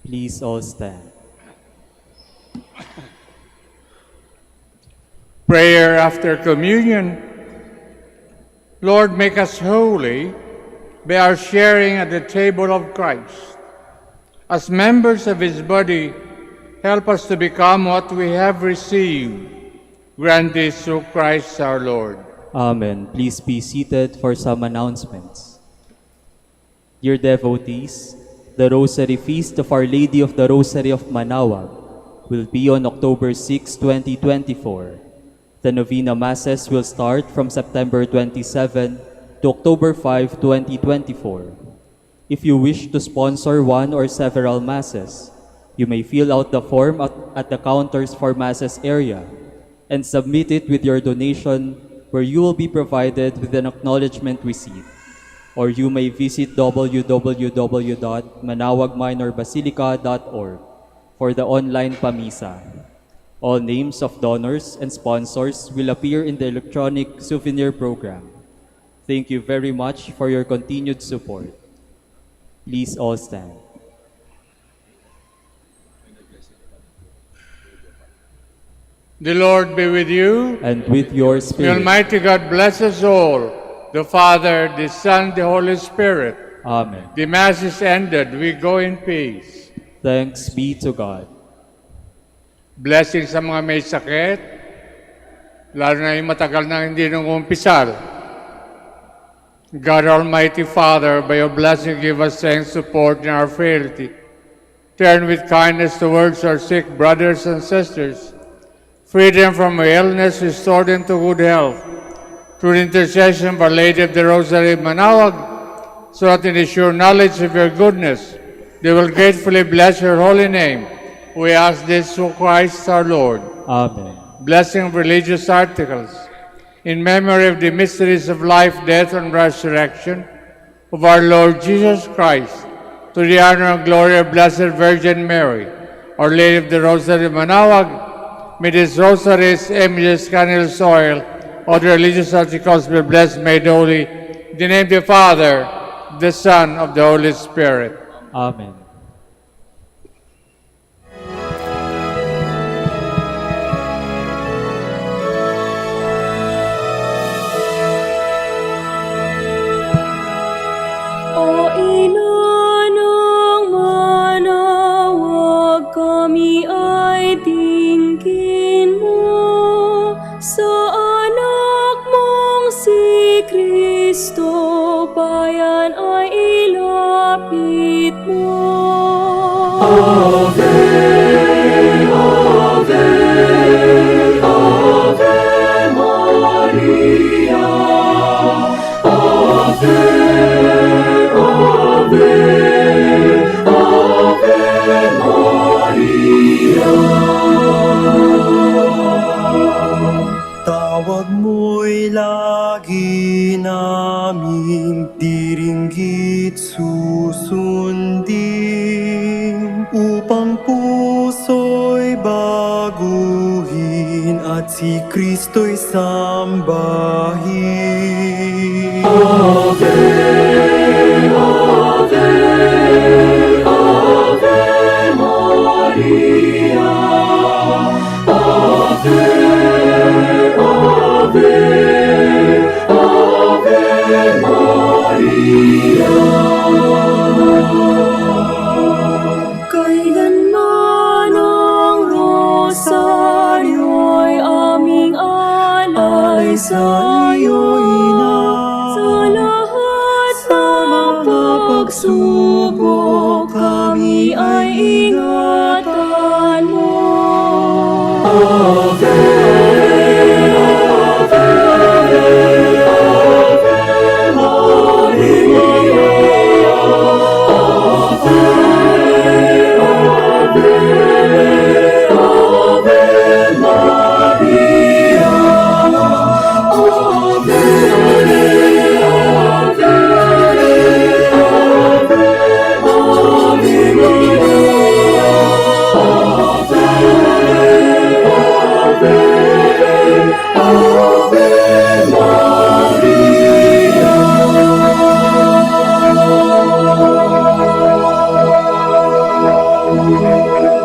Please all stand. Prayer after communion. Lord, make us holy by our sharing at the table of Christ. As members of his body, help us to become what we have received. Grant this through Christ our Lord. Amen. Please be seated for some announcements. Dear devotees, the Rosary Feast of Our Lady of the Rosary of Manaoag will be on October 6, 2024. The Novena Masses will start from September 27 to October 5, 2024. If you wish to sponsor one or several Masses, you may fill out the form at the counters for Masses area and submit it with your donation, where you will be provided with an acknowledgement receipt. Or you may visit www.manaoagminorbasilica.org for the online Pamisa. All names of donors and sponsors will appear in the electronic souvenir program. Thank you very much for your continued support. Please all stand. The Lord be with you. and with your The spirit. Almighty God bless us all, the Father, the Son, the Holy Spirit. Amen. The Mass is ended. We go in peace. Thanks be to God. Blessing sa mga may sakit, lalo na yung matagal na hindi nung-umpisal. God Almighty Father, by your blessing, give us strength, support in our frailty. Turn with kindness towards our sick brothers and sisters. Free them from illness, restore them to good health. Through the intercession of Our Lady of the Rosary of Manaoag, so that in the sure knowledge of your goodness, they will gratefully bless your holy name. We ask this through Christ our Lord. Amen. Blessing of religious articles. In memory of the mysteries of life, death, and resurrection of our Lord Jesus Christ, to the honor and glory of Blessed Virgin Mary, Our Lady of the Rosary of Manaoag, may these rosaries, images, candles, oil, all the religious articles be blessed, made holy. In the name of the Father, the Son, of the Holy Spirit. Amen. O inanang manawag, kami ay tingin mo sa anak mong si Kristo, bayan ay ilapit mo. Ave, Ave, Ave Maria, Ave, Ave, Ave Maria. Tawag mo'y lagi naming diringgit susundin, upang puso'y baguhin at si Kristo'y sambahin. Ave, Ave, Ave Maria, Ave, Ave, Ave Maria. Kailanman ang rosaryo'y aming alay sa iyo, Ina. Sa lahat ng pagsubok, kami ay ingatan mo. Ave, Ave, Ave Maria, Ave, Ave, Ave Maria, Ave, Ave, Ave Maria, Ave, Ave Maria.